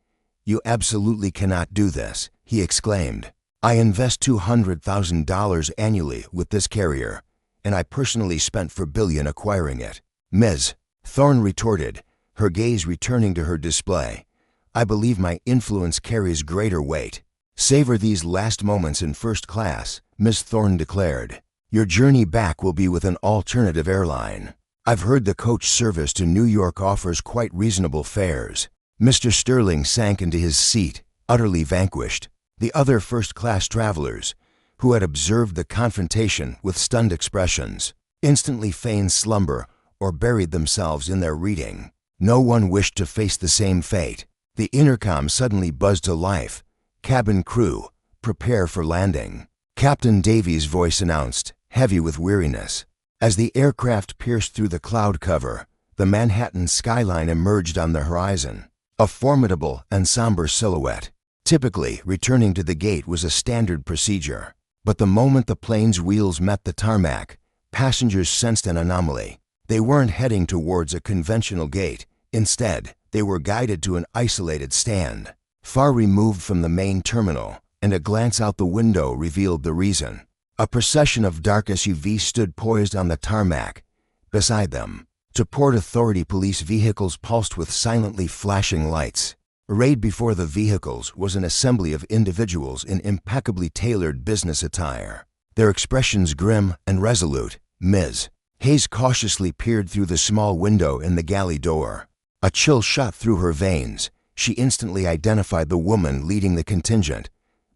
"You absolutely cannot do this," he exclaimed. "I invest $200,000 annually with this carrier, and I personally spent $4 billion acquiring it." "Ms. Thorne retorted, her gaze returning to her display. "I believe my influence carries greater weight." "Savor these last moments in first class," Ms. Thorne declared. "Your journey back will be with an alternative airline. I've heard the coach service to New York offers quite reasonable fares." Mr. Sterling sank into his seat, utterly vanquished. The other first-class travelers, who had observed the confrontation with stunned expressions, instantly feigned slumber or buried themselves in their reading. No one wished to face the same fate. The intercom suddenly buzzed to life. "Cabin crew, prepare for landing," Captain Davies' voice announced, heavy with weariness. As the aircraft pierced through the cloud cover, the Manhattan skyline emerged on the horizon, a formidable and somber silhouette. Typically, returning to the gate was a standard procedure. But the moment the plane's wheels met the tarmac, passengers sensed an anomaly. They weren't heading towards a conventional gate. Instead, they were guided to an isolated stand, far removed from the main terminal, and a glance out the window revealed the reason. A procession of dark SUVs stood poised on the tarmac. Beside them, to Port Authority police vehicles pulsed with silently flashing lights. Arrayed before the vehicles was an assembly of individuals in impeccably tailored business attire, their expressions grim and resolute. Ms. Hayes cautiously peered through the small window in the galley door. A chill shot through her veins. She instantly identified the woman leading the contingent.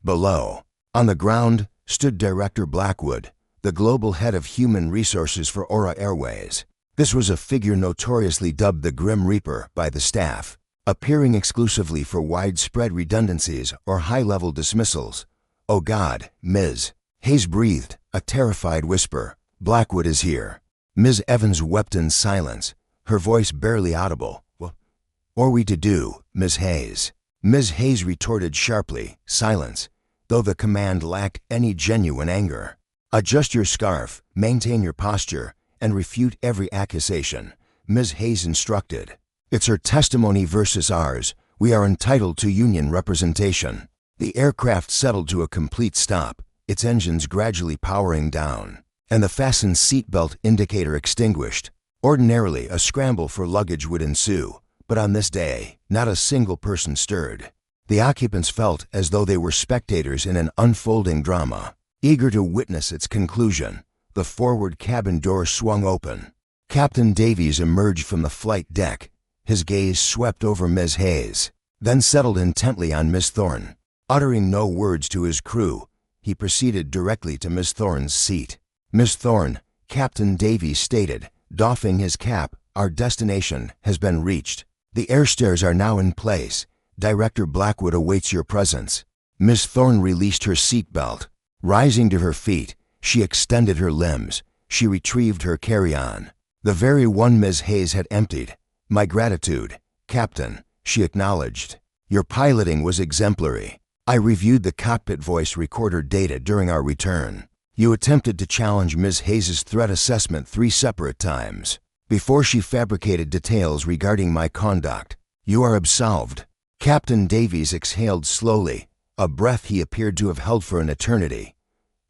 Below, on the ground, stood Director Blackwood, the global head of human resources for Aura Airways. This was a figure notoriously dubbed the Grim Reaper by the staff, appearing exclusively for widespread redundancies or high-level dismissals. "Oh God, Ms. Hayes breathed, a terrified whisper. "Blackwood is here." Ms. Evans wept in silence, her voice barely audible. "What are we to do, Ms. Hayes?" Ms. Hayes retorted sharply, silence, though the command lacked any genuine anger. "Adjust your scarf, maintain your posture, and refute every accusation," Ms. Hayes instructed. "It's her testimony versus ours. We are entitled to union representation." The aircraft settled to a complete stop, its engines gradually powering down, and the fastened seatbelt indicator extinguished. Ordinarily, a scramble for luggage would ensue, but on this day, not a single person stirred. The occupants felt as though they were spectators in an unfolding drama, eager to witness its conclusion. The forward cabin door swung open. Captain Davies emerged from the flight deck. His gaze swept over Ms. Hayes, then settled intently on Miss Thorne. Uttering no words to his crew, he proceeded directly to Miss Thorne's seat. "Miss Thorne," Captain Davies stated, doffing his cap, "our destination has been reached. The airstairs are now in place. Director Blackwood awaits your presence." Miss Thorne released her seatbelt. Rising to her feet, she extended her limbs. She retrieved her carry-on, the very one Ms. Hayes had emptied. "My gratitude, Captain," she acknowledged. "Your piloting was exemplary. I reviewed the cockpit voice recorder data during our return. You attempted to challenge Ms. Hayes' threat assessment 3 separate times before she fabricated details regarding my conduct. You are absolved." Captain Davies exhaled slowly, a breath he appeared to have held for an eternity.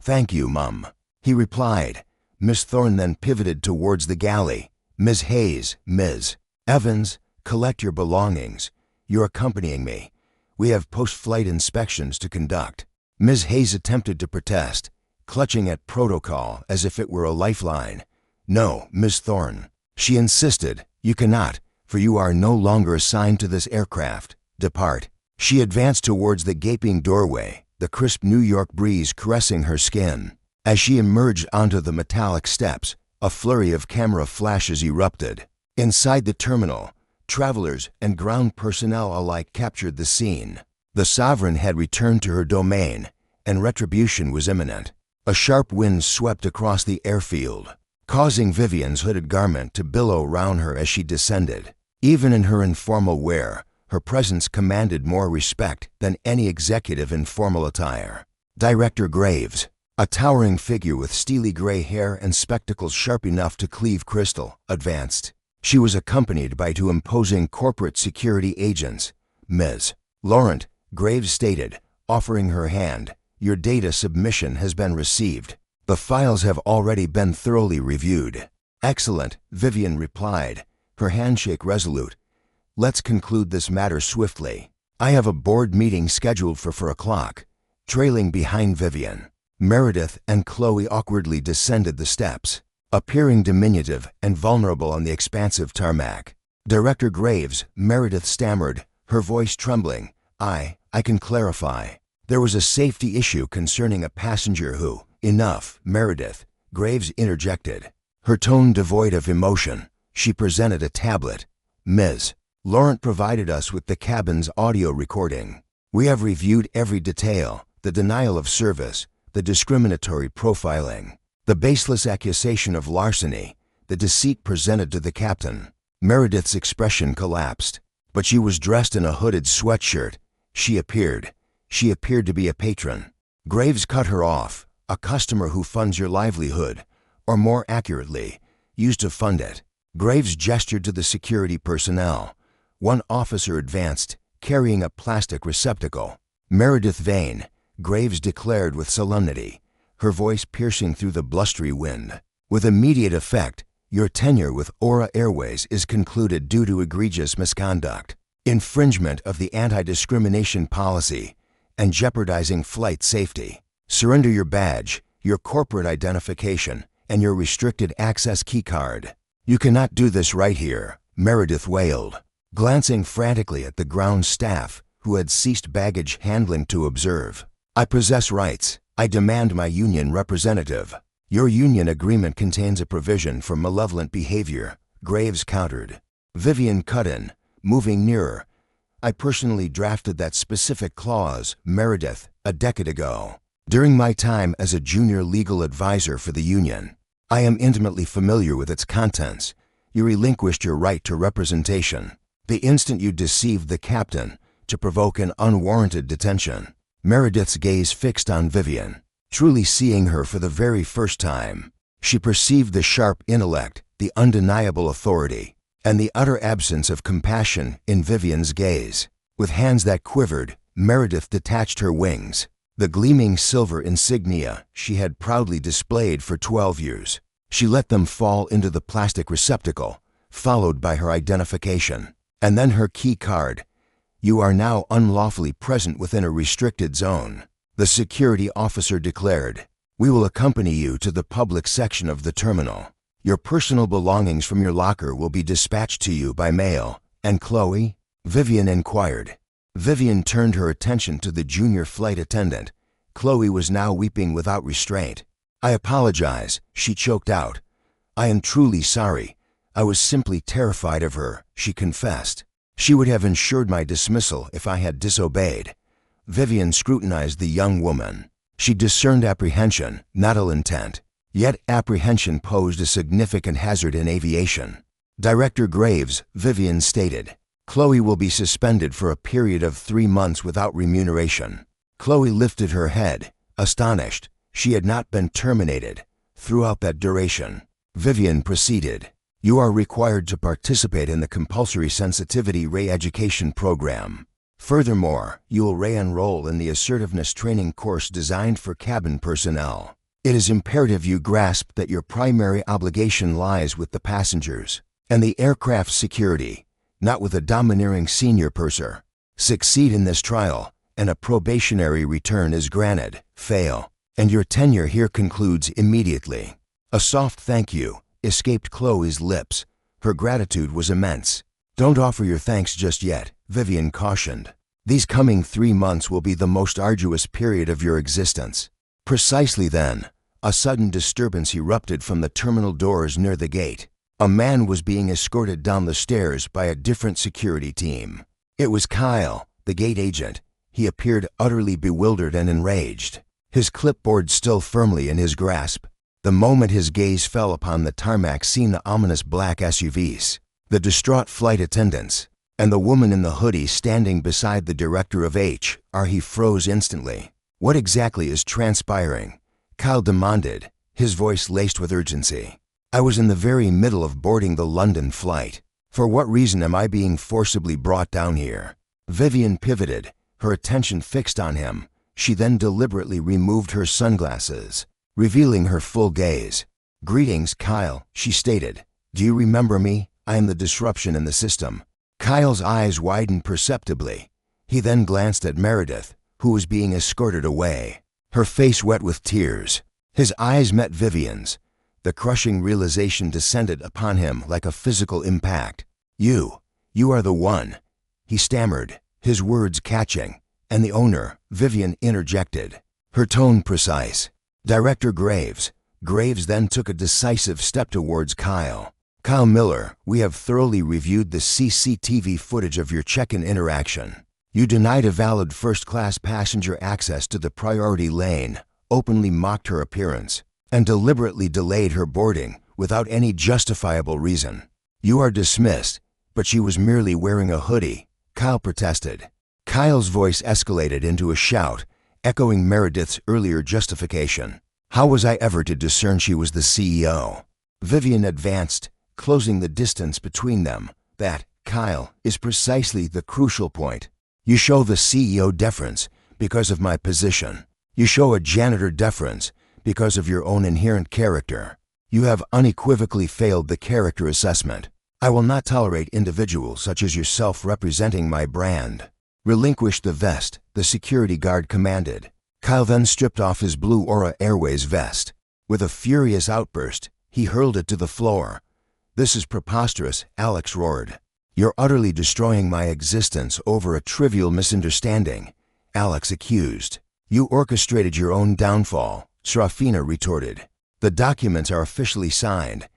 "Thank you, Mum," he replied. Miss Thorne then pivoted towards the galley. Ms. Hayes, Ms. Evans, collect your belongings. You're accompanying me. We have post-flight inspections to conduct. Ms. Hayes attempted to protest, clutching at protocol as if it were a lifeline. No, Ms. Thorne. She insisted, you cannot, for you are no longer assigned to this aircraft. Depart. She advanced towards the gaping doorway, the crisp New York breeze caressing her skin. As she emerged onto the metallic steps, a flurry of camera flashes erupted. Inside the terminal, travelers and ground personnel alike captured the scene. The Sovereign had returned to her domain, and retribution was imminent. A sharp wind swept across the airfield, causing Vivian's hooded garment to billow round her as she descended. Even in her informal wear, her presence commanded more respect than any executive in formal attire. Director Graves, a towering figure with steely gray hair and spectacles sharp enough to cleave crystal, advanced. She was accompanied by two imposing corporate security agents. Ms. Laurent, Graves stated, offering her hand, your data submission has been received. The files have already been thoroughly reviewed. Excellent, Vivian replied, her handshake resolute. Let's conclude this matter swiftly. I have a board meeting scheduled for 4 o'clock. Trailing behind Vivian, Meredith and Chloe awkwardly descended the steps, appearing diminutive and vulnerable on the expansive tarmac. Director Graves, Meredith stammered, her voice trembling. I can clarify. There was a safety issue concerning a passenger who— Enough, Meredith, Graves interjected. Her tone devoid of emotion, she presented a tablet. Ms. Laurent provided us with the cabin's audio recording. We have reviewed every detail, the denial of service, the discriminatory profiling, the baseless accusation of larceny, the deceit presented to the captain. Meredith's expression collapsed, but she was dressed in a hooded sweatshirt. She appeared to be a patron. Graves cut her off, a customer who funds your livelihood, or more accurately, used to fund it. Graves gestured to the security personnel. One officer advanced, carrying a plastic receptacle. Meredith Vane, Graves declared with solemnity, her voice piercing through the blustery wind. With immediate effect, your tenure with Aura Airways is concluded due to egregious misconduct, infringement of the anti-discrimination policy, and jeopardizing flight safety. Surrender your badge, your corporate identification, and your restricted access keycard. You cannot do this right here, Meredith wailed, glancing frantically at the ground staff who had ceased baggage handling to observe. I possess rights. I demand my union representative. Your union agreement contains a provision for malevolent behavior, Graves countered. Vivian cut in, moving nearer. I personally drafted that specific clause, Meredith, a decade ago. During my time as a junior legal advisor for the union, I am intimately familiar with its contents. You relinquished your right to representation the instant you deceived the captain to provoke an unwarranted detention. Meredith's gaze fixed on Vivian, truly seeing her for the very first time. She perceived the sharp intellect, the undeniable authority, and the utter absence of compassion in Vivian's gaze. With hands that quivered, Meredith detached her wings, the gleaming silver insignia she had proudly displayed for 12 years. She let them fall into the plastic receptacle, followed by her identification, and then her key card. You are now unlawfully present within a restricted zone, the security officer declared. We will accompany you to the public section of the terminal. Your personal belongings from your locker will be dispatched to you by mail. And Chloe? Vivian inquired. Vivian turned her attention to the junior flight attendant. Chloe was now weeping without restraint. I apologize, she choked out. I am truly sorry. I was simply terrified of her, she confessed. She would have ensured my dismissal if I had disobeyed. Vivian scrutinized the young woman. She discerned apprehension, not ill intent. Yet apprehension posed a significant hazard in aviation. Director Graves, Vivian stated, Chloe will be suspended for a period of 3 months without remuneration. Chloe lifted her head, astonished. She had not been terminated. Throughout that duration, Vivian proceeded. You are required to participate in the compulsory sensitivity re-education program. Furthermore, you will re-enroll in the assertiveness training course designed for cabin personnel. It is imperative you grasp that your primary obligation lies with the passengers. and the aircraft's security, not with a domineering senior purser. Succeed in this trial, and a probationary return is granted. Fail, and your tenure here concludes immediately. A soft thank you escaped Chloe's lips. Her gratitude was immense. Don't offer your thanks just yet, Vivian cautioned. These coming 3 months will be the most arduous period of your existence. Precisely then, a sudden disturbance erupted from the terminal doors near the gate. A man was being escorted down the stairs by a different security team. It was Kyle, the gate agent. He appeared utterly bewildered and enraged, his clipboard still firmly in his grasp. The moment his gaze fell upon the tarmac seen the ominous black SUVs, the distraught flight attendants, and the woman in the hoodie standing beside the director of HR, he froze instantly. What exactly is transpiring? Kyle demanded, his voice laced with urgency. I was in the very middle of boarding the London flight. For what reason am I being forcibly brought down here? Vivian pivoted, her attention fixed on him. She then deliberately removed her sunglasses, revealing her full gaze. Greetings, Kyle, she stated. Do you remember me? I am the disruption in the system. Kyle's eyes widened perceptibly. He then glanced at Meredith, who was being escorted away, her face wet with tears. His eyes met Vivian's. The crushing realization descended upon him like a physical impact. You are the one, he stammered, his words catching. And the owner, Vivian interjected, her tone precise. Director Graves. Graves then took a decisive step towards Kyle. Kyle Miller, we have thoroughly reviewed the CCTV footage of your check-in interaction. You denied a valid first-class passenger access to the priority lane, openly mocked her appearance, and deliberately delayed her boarding without any justifiable reason. You are dismissed, but she was merely wearing a hoodie, Kyle protested. Kyle's voice escalated into a shout, echoing Meredith's earlier justification. How was I ever to discern she was the CEO? Vivian advanced, closing the distance between them. That, Kyle, is precisely the crucial point. You show the CEO deference because of my position. You show a janitor deference because of your own inherent character. You have unequivocally failed the character assessment. I will not tolerate individuals such as yourself representing my brand. Relinquish the vest, the security guard commanded. Kyle then stripped off his blue Aura Airways vest. With a furious outburst, he hurled it to the floor. This is preposterous, Alex roared. You're utterly destroying my existence over a trivial misunderstanding, Alex accused. You orchestrated your own downfall, Srafina retorted. The documents are officially signed.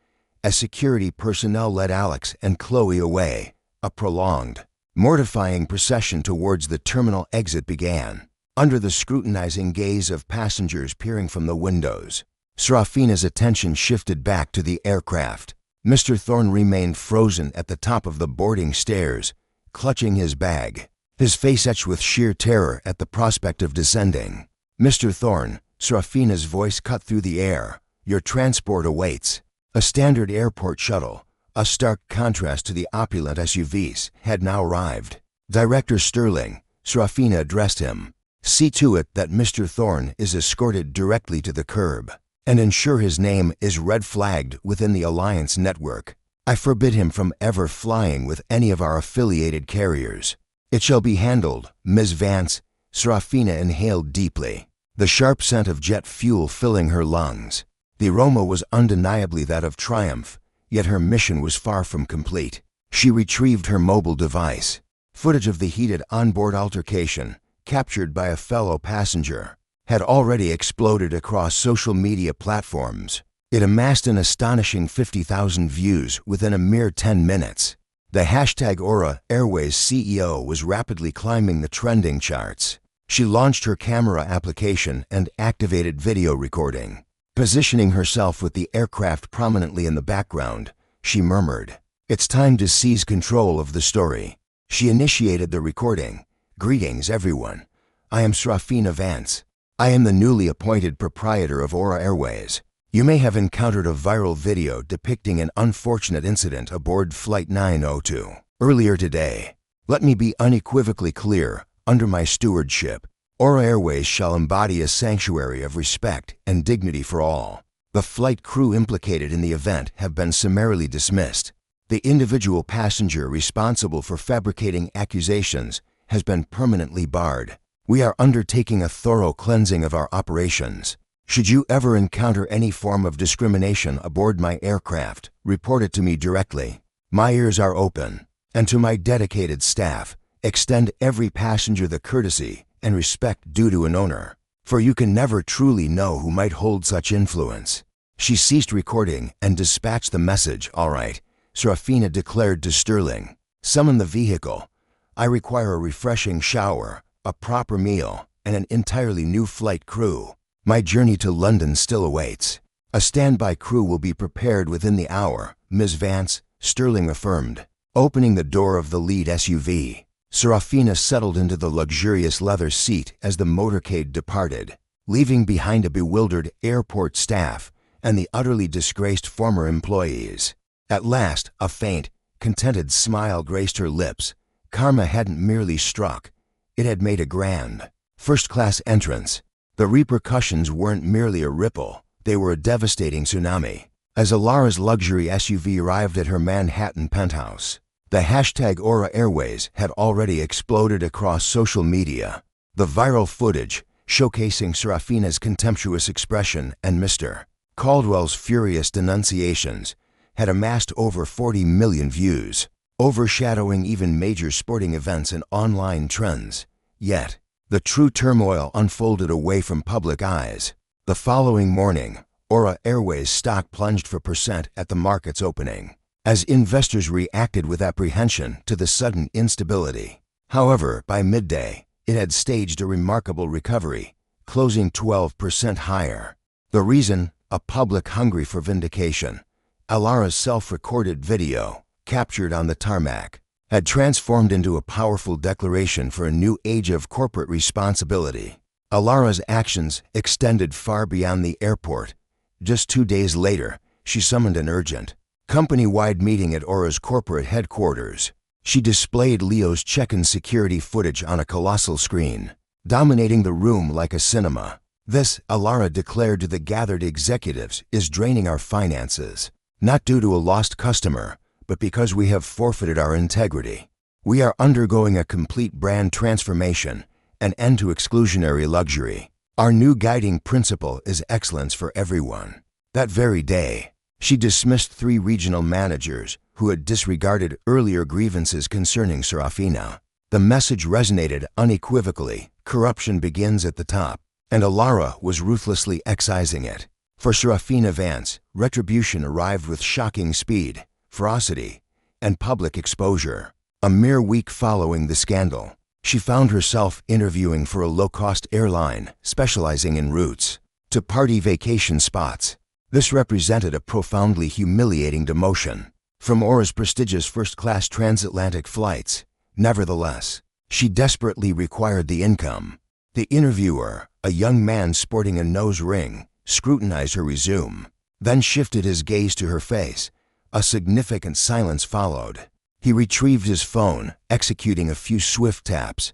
As security personnel led Alex and Chloe away, a prolonged, mortifying procession towards the terminal exit began. Under the scrutinizing gaze of passengers peering from the windows, Srafina's attention shifted back to the aircraft. Mr. Thorne remained frozen at the top of the boarding stairs, clutching his bag, his face etched with sheer terror at the prospect of descending. Mr. Thorne, Srafina's voice cut through the air. Your transport awaits. A standard airport shuttle, a stark contrast to the opulent SUVs, had now arrived. Director Sterling, Srafina addressed him. See to it that Mr. Thorne is escorted directly to the curb, and ensure his name is red-flagged within the Alliance network. I forbid him from ever flying with any of our affiliated carriers. It shall be handled, Ms. Vance. Srafina inhaled deeply, the sharp scent of jet fuel filling her lungs. The aroma was undeniably that of triumph, yet her mission was far from complete. She retrieved her mobile device. Footage of the heated onboard altercation, captured by a fellow passenger, had already exploded across social media platforms. It amassed an astonishing 50,000 views within a mere 10 minutes. The hashtag Aura Airways CEO was rapidly climbing the trending charts. She launched her camera application and activated video recording. Positioning herself with the aircraft prominently in the background, she murmured, "It's time to seize control of the story." She initiated the recording. Greetings, everyone. I am Srafina Vance. I am the newly appointed proprietor of Aura Airways. You may have encountered a viral video depicting an unfortunate incident aboard Flight 902 earlier today. Let me be unequivocally clear, under my stewardship, Aura Airways shall embody a sanctuary of respect and dignity for all. The flight crew implicated in the event have been summarily dismissed. The individual passenger responsible for fabricating accusations has been permanently barred. We are undertaking a thorough cleansing of our operations. Should you ever encounter any form of discrimination aboard my aircraft, report it to me directly. My ears are open, and to my dedicated staff, extend every passenger the courtesy and respect due to an owner, for you can never truly know who might hold such influence. She ceased recording and dispatched the message. All right, Serafina declared to Sterling. Summon the vehicle. I require a refreshing shower, a proper meal, and an entirely new flight crew. My journey to London still awaits. A standby crew will be prepared within the hour, Ms. Vance, Sterling affirmed. Opening the door of the lead SUV, Serafina settled into the luxurious leather seat as the motorcade departed, leaving behind a bewildered airport staff and the utterly disgraced former employees. At last, a faint, contented smile graced her lips. Karma hadn't merely struck, it had made a grand, first-class entrance. The repercussions weren't merely a ripple, they were a devastating tsunami. As Alara's luxury SUV arrived at her Manhattan penthouse, the hashtag Aura Airways had already exploded across social media. The viral footage, showcasing Serafina's contemptuous expression and Mr. Caldwell's furious denunciations, had amassed over 40 million views, overshadowing even major sporting events and online trends. Yet, the true turmoil unfolded away from public eyes. The following morning, Aura Airways stock plunged 4% at the market's opening, as investors reacted with apprehension to the sudden instability. However, by midday, it had staged a remarkable recovery, closing 12% higher. The reason? A public hungry for vindication. Alara's self-recorded video, captured on the tarmac, had transformed into a powerful declaration for a new age of corporate responsibility. Alara's actions extended far beyond the airport. Just 2 days later, she summoned an urgent, company-wide meeting at Aura's corporate headquarters. She displayed Leo's check-in security footage on a colossal screen, dominating the room like a cinema. This, Alara declared to the gathered executives, is draining our finances, not due to a lost customer, but because we have forfeited our integrity. We are undergoing a complete brand transformation, an end to exclusionary luxury. Our new guiding principle is excellence for everyone. That very day, she dismissed 3 regional managers who had disregarded earlier grievances concerning Serafina. The message resonated unequivocally: corruption begins at the top, and Alara was ruthlessly excising it. For Serafina Vance, retribution arrived with shocking speed, ferocity, and public exposure. A mere week following the scandal, she found herself interviewing for a low-cost airline specializing in routes to party vacation spots. This represented a profoundly humiliating demotion from Aura's prestigious first-class transatlantic flights. Nevertheless, she desperately required the income. The interviewer, a young man sporting a nose ring, scrutinized her resume, then shifted his gaze to her face. A significant silence followed. He retrieved his phone, executing a few swift taps.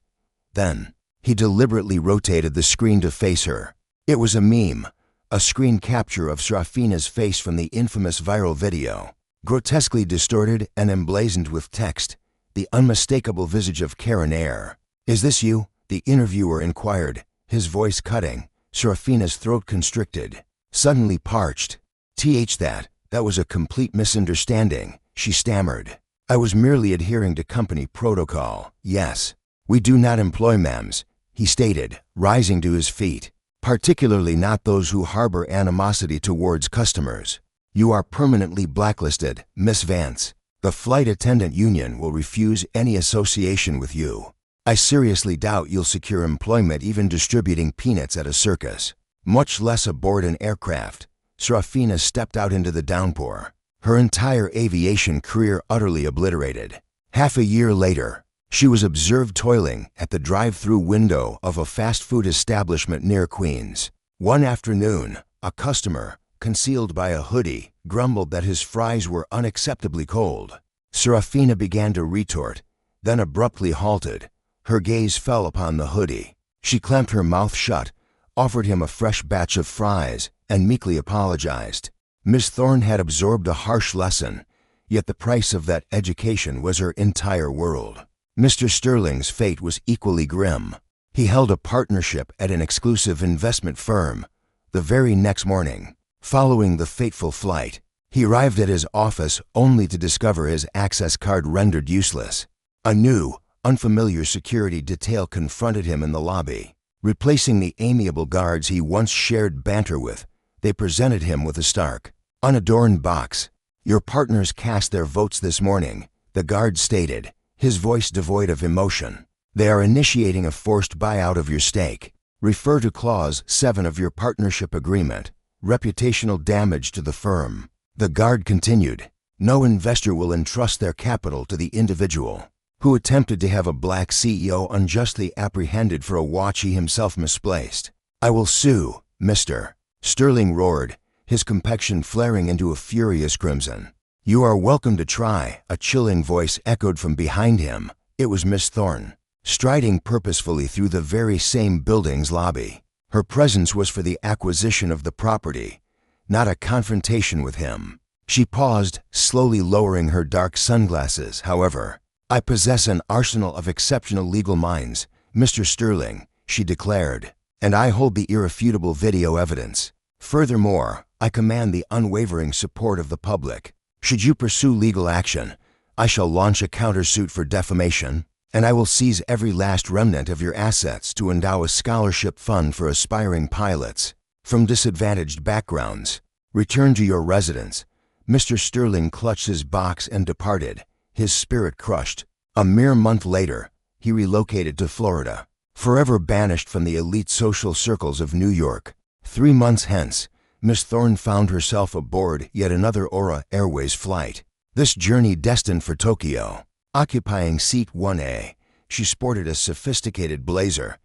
Then, he deliberately rotated the screen to face her. It was a meme, a screen capture of Serafina's face from the infamous viral video, grotesquely distorted and emblazoned with text, the unmistakable visage of Karen Air. "Is this you?" the interviewer inquired, his voice cutting, Serafina's throat constricted, suddenly parched. That was a complete misunderstanding," she stammered. "I was merely adhering to company protocol." "Yes, we do not employ mems," he stated, rising to his feet, "particularly not those who harbor animosity towards customers. You are permanently blacklisted, Miss Vance. The flight attendant union will refuse any association with you. I seriously doubt you'll secure employment even distributing peanuts at a circus, much less aboard an aircraft." Serafina stepped out into the downpour, her entire aviation career utterly obliterated. Half a year later, she was observed toiling at the drive-through window of a fast food establishment near Queens. One afternoon, a customer, concealed by a hoodie, grumbled that his fries were unacceptably cold. Serafina began to retort, then abruptly halted. Her gaze fell upon the hoodie. She clamped her mouth shut, offered him a fresh batch of fries, and meekly apologized. Miss Thorne had absorbed a harsh lesson. yet the price of that education was her entire world. Mr. Sterling's fate was equally grim. He held a partnership at an exclusive investment firm. The very next morning, following the fateful flight, he arrived at his office only to discover his access card rendered useless. A new, unfamiliar security detail confronted him in the lobby. Replacing the amiable guards he once shared banter with, they presented him with a stark, unadorned box. "Your partners cast their votes this morning," the guard stated, his voice devoid of emotion. "They are initiating a forced buyout of your stake. Refer to Clause 7 of your partnership agreement, reputational damage to the firm." The guard continued, "No investor will entrust their capital to the individual who attempted to have a black CEO unjustly apprehended for a watch he himself misplaced. I will sue, Mr. Sterling roared, his complexion flaring into a furious crimson. "You are welcome to try," a chilling voice echoed from behind him. It was Miss Thorne, striding purposefully through the very same building's lobby. Her presence was for the acquisition of the property, not a confrontation with him. She paused, slowly lowering her dark sunglasses, however. "I possess an arsenal of exceptional legal minds, Mr. Sterling," she declared, "and I hold the irrefutable video evidence. Furthermore, I command the unwavering support of the public. Should you pursue legal action, I shall launch a countersuit for defamation, and I will seize every last remnant of your assets to endow a scholarship fund for aspiring pilots from disadvantaged backgrounds. Return to your residence." Mr. Sterling clutched his box and departed, his spirit crushed. A mere month later, he relocated to Florida, forever banished from the elite social circles of New York. 3 months hence, Miss Thorne found herself aboard yet another Aura Airways flight, this journey destined for Tokyo. Occupying seat 1A, she sported a sophisticated blazer,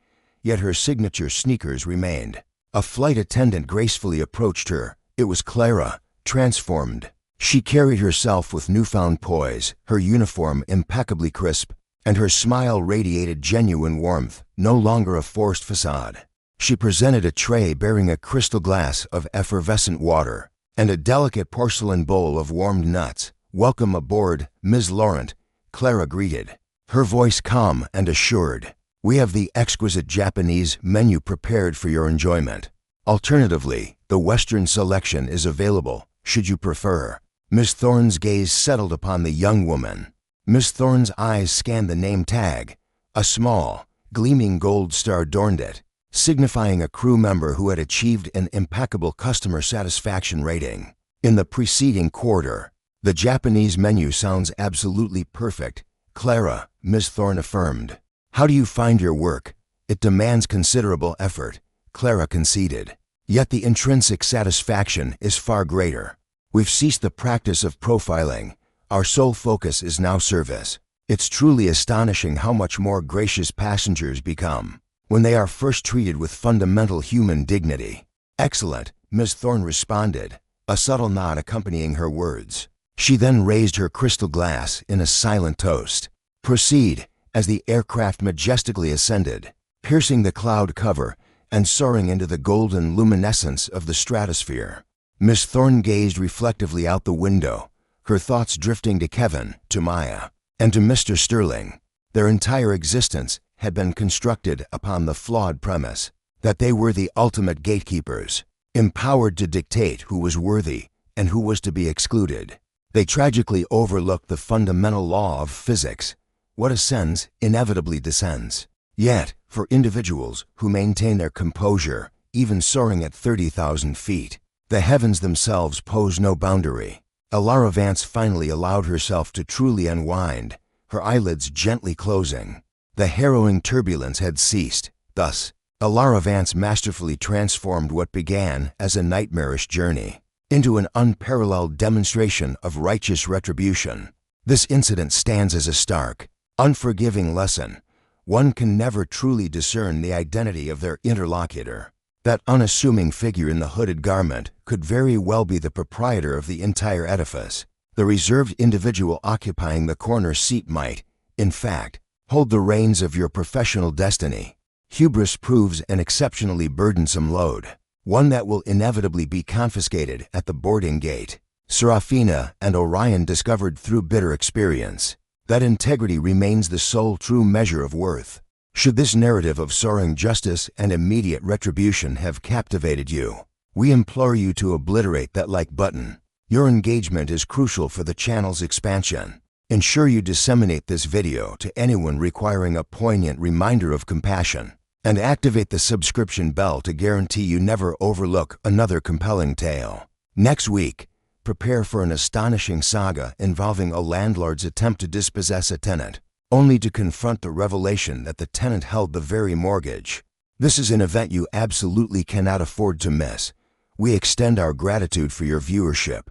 yet her signature sneakers remained. A flight attendant gracefully approached her. It was Clara, transformed. She carried herself with newfound poise, her uniform impeccably crisp, and her smile radiated genuine warmth, no longer a forced facade. She presented a tray bearing a crystal glass of effervescent water and a delicate porcelain bowl of warmed nuts. "Welcome aboard, Ms. Laurent," Clara greeted, her voice calm and assured. "We have the exquisite Japanese menu prepared for your enjoyment. Alternatively, the Western selection is available, should you prefer." Miss Thorne's gaze settled upon the young woman. Miss Thorne's eyes scanned the name tag. A small, gleaming gold star adorned it, signifying a crew member who had achieved an impeccable customer satisfaction rating in the preceding quarter. "The Japanese menu sounds absolutely perfect, Clara," Miss Thorne affirmed. "How do you find your work?" "It demands considerable effort," Clara conceded. "Yet the intrinsic satisfaction is far greater. We've ceased the practice of profiling. Our sole focus is now service. It's truly astonishing how much more gracious passengers become when they are first treated with fundamental human dignity." "Excellent," Miss Thorne responded, a subtle nod accompanying her words. She then raised her crystal glass in a silent toast. "Proceed," as the aircraft majestically ascended, piercing the cloud cover and soaring into the golden luminescence of the stratosphere. Miss Thorne gazed reflectively out the window, her thoughts drifting to Kevin, to Maya, and to Mr. Sterling. Their entire existence had been constructed upon the flawed premise that they were the ultimate gatekeepers, empowered to dictate who was worthy and who was to be excluded. They tragically overlooked the fundamental law of physics: what ascends inevitably descends. Yet, for individuals who maintain their composure, even soaring at 30,000 feet, the heavens themselves pose no boundary. Alara Vance finally allowed herself to truly unwind, her eyelids gently closing. The harrowing turbulence had ceased. Thus, Alara Vance masterfully transformed what began as a nightmarish journey into an unparalleled demonstration of righteous retribution. This incident stands as a stark, unforgiving lesson. One can never truly discern the identity of their interlocutor. That unassuming figure in the hooded garment could very well be the proprietor of the entire edifice. The reserved individual occupying the corner seat might, in fact, hold the reins of your professional destiny. Hubris proves an exceptionally burdensome load, one that will inevitably be confiscated at the boarding gate. Serafina and Orion discovered through bitter experience that integrity remains the sole true measure of worth. Should this narrative of soaring justice and immediate retribution have captivated you, we implore you to obliterate that like button. Your engagement is crucial for the channel's expansion. Ensure you disseminate this video to anyone requiring a poignant reminder of compassion, and activate the subscription bell to guarantee you never overlook another compelling tale. Next week, prepare for an astonishing saga involving a landlord's attempt to dispossess a tenant, only to confront the revelation that the tenant held the very mortgage. This is an event you absolutely cannot afford to miss. We extend our gratitude for your viewership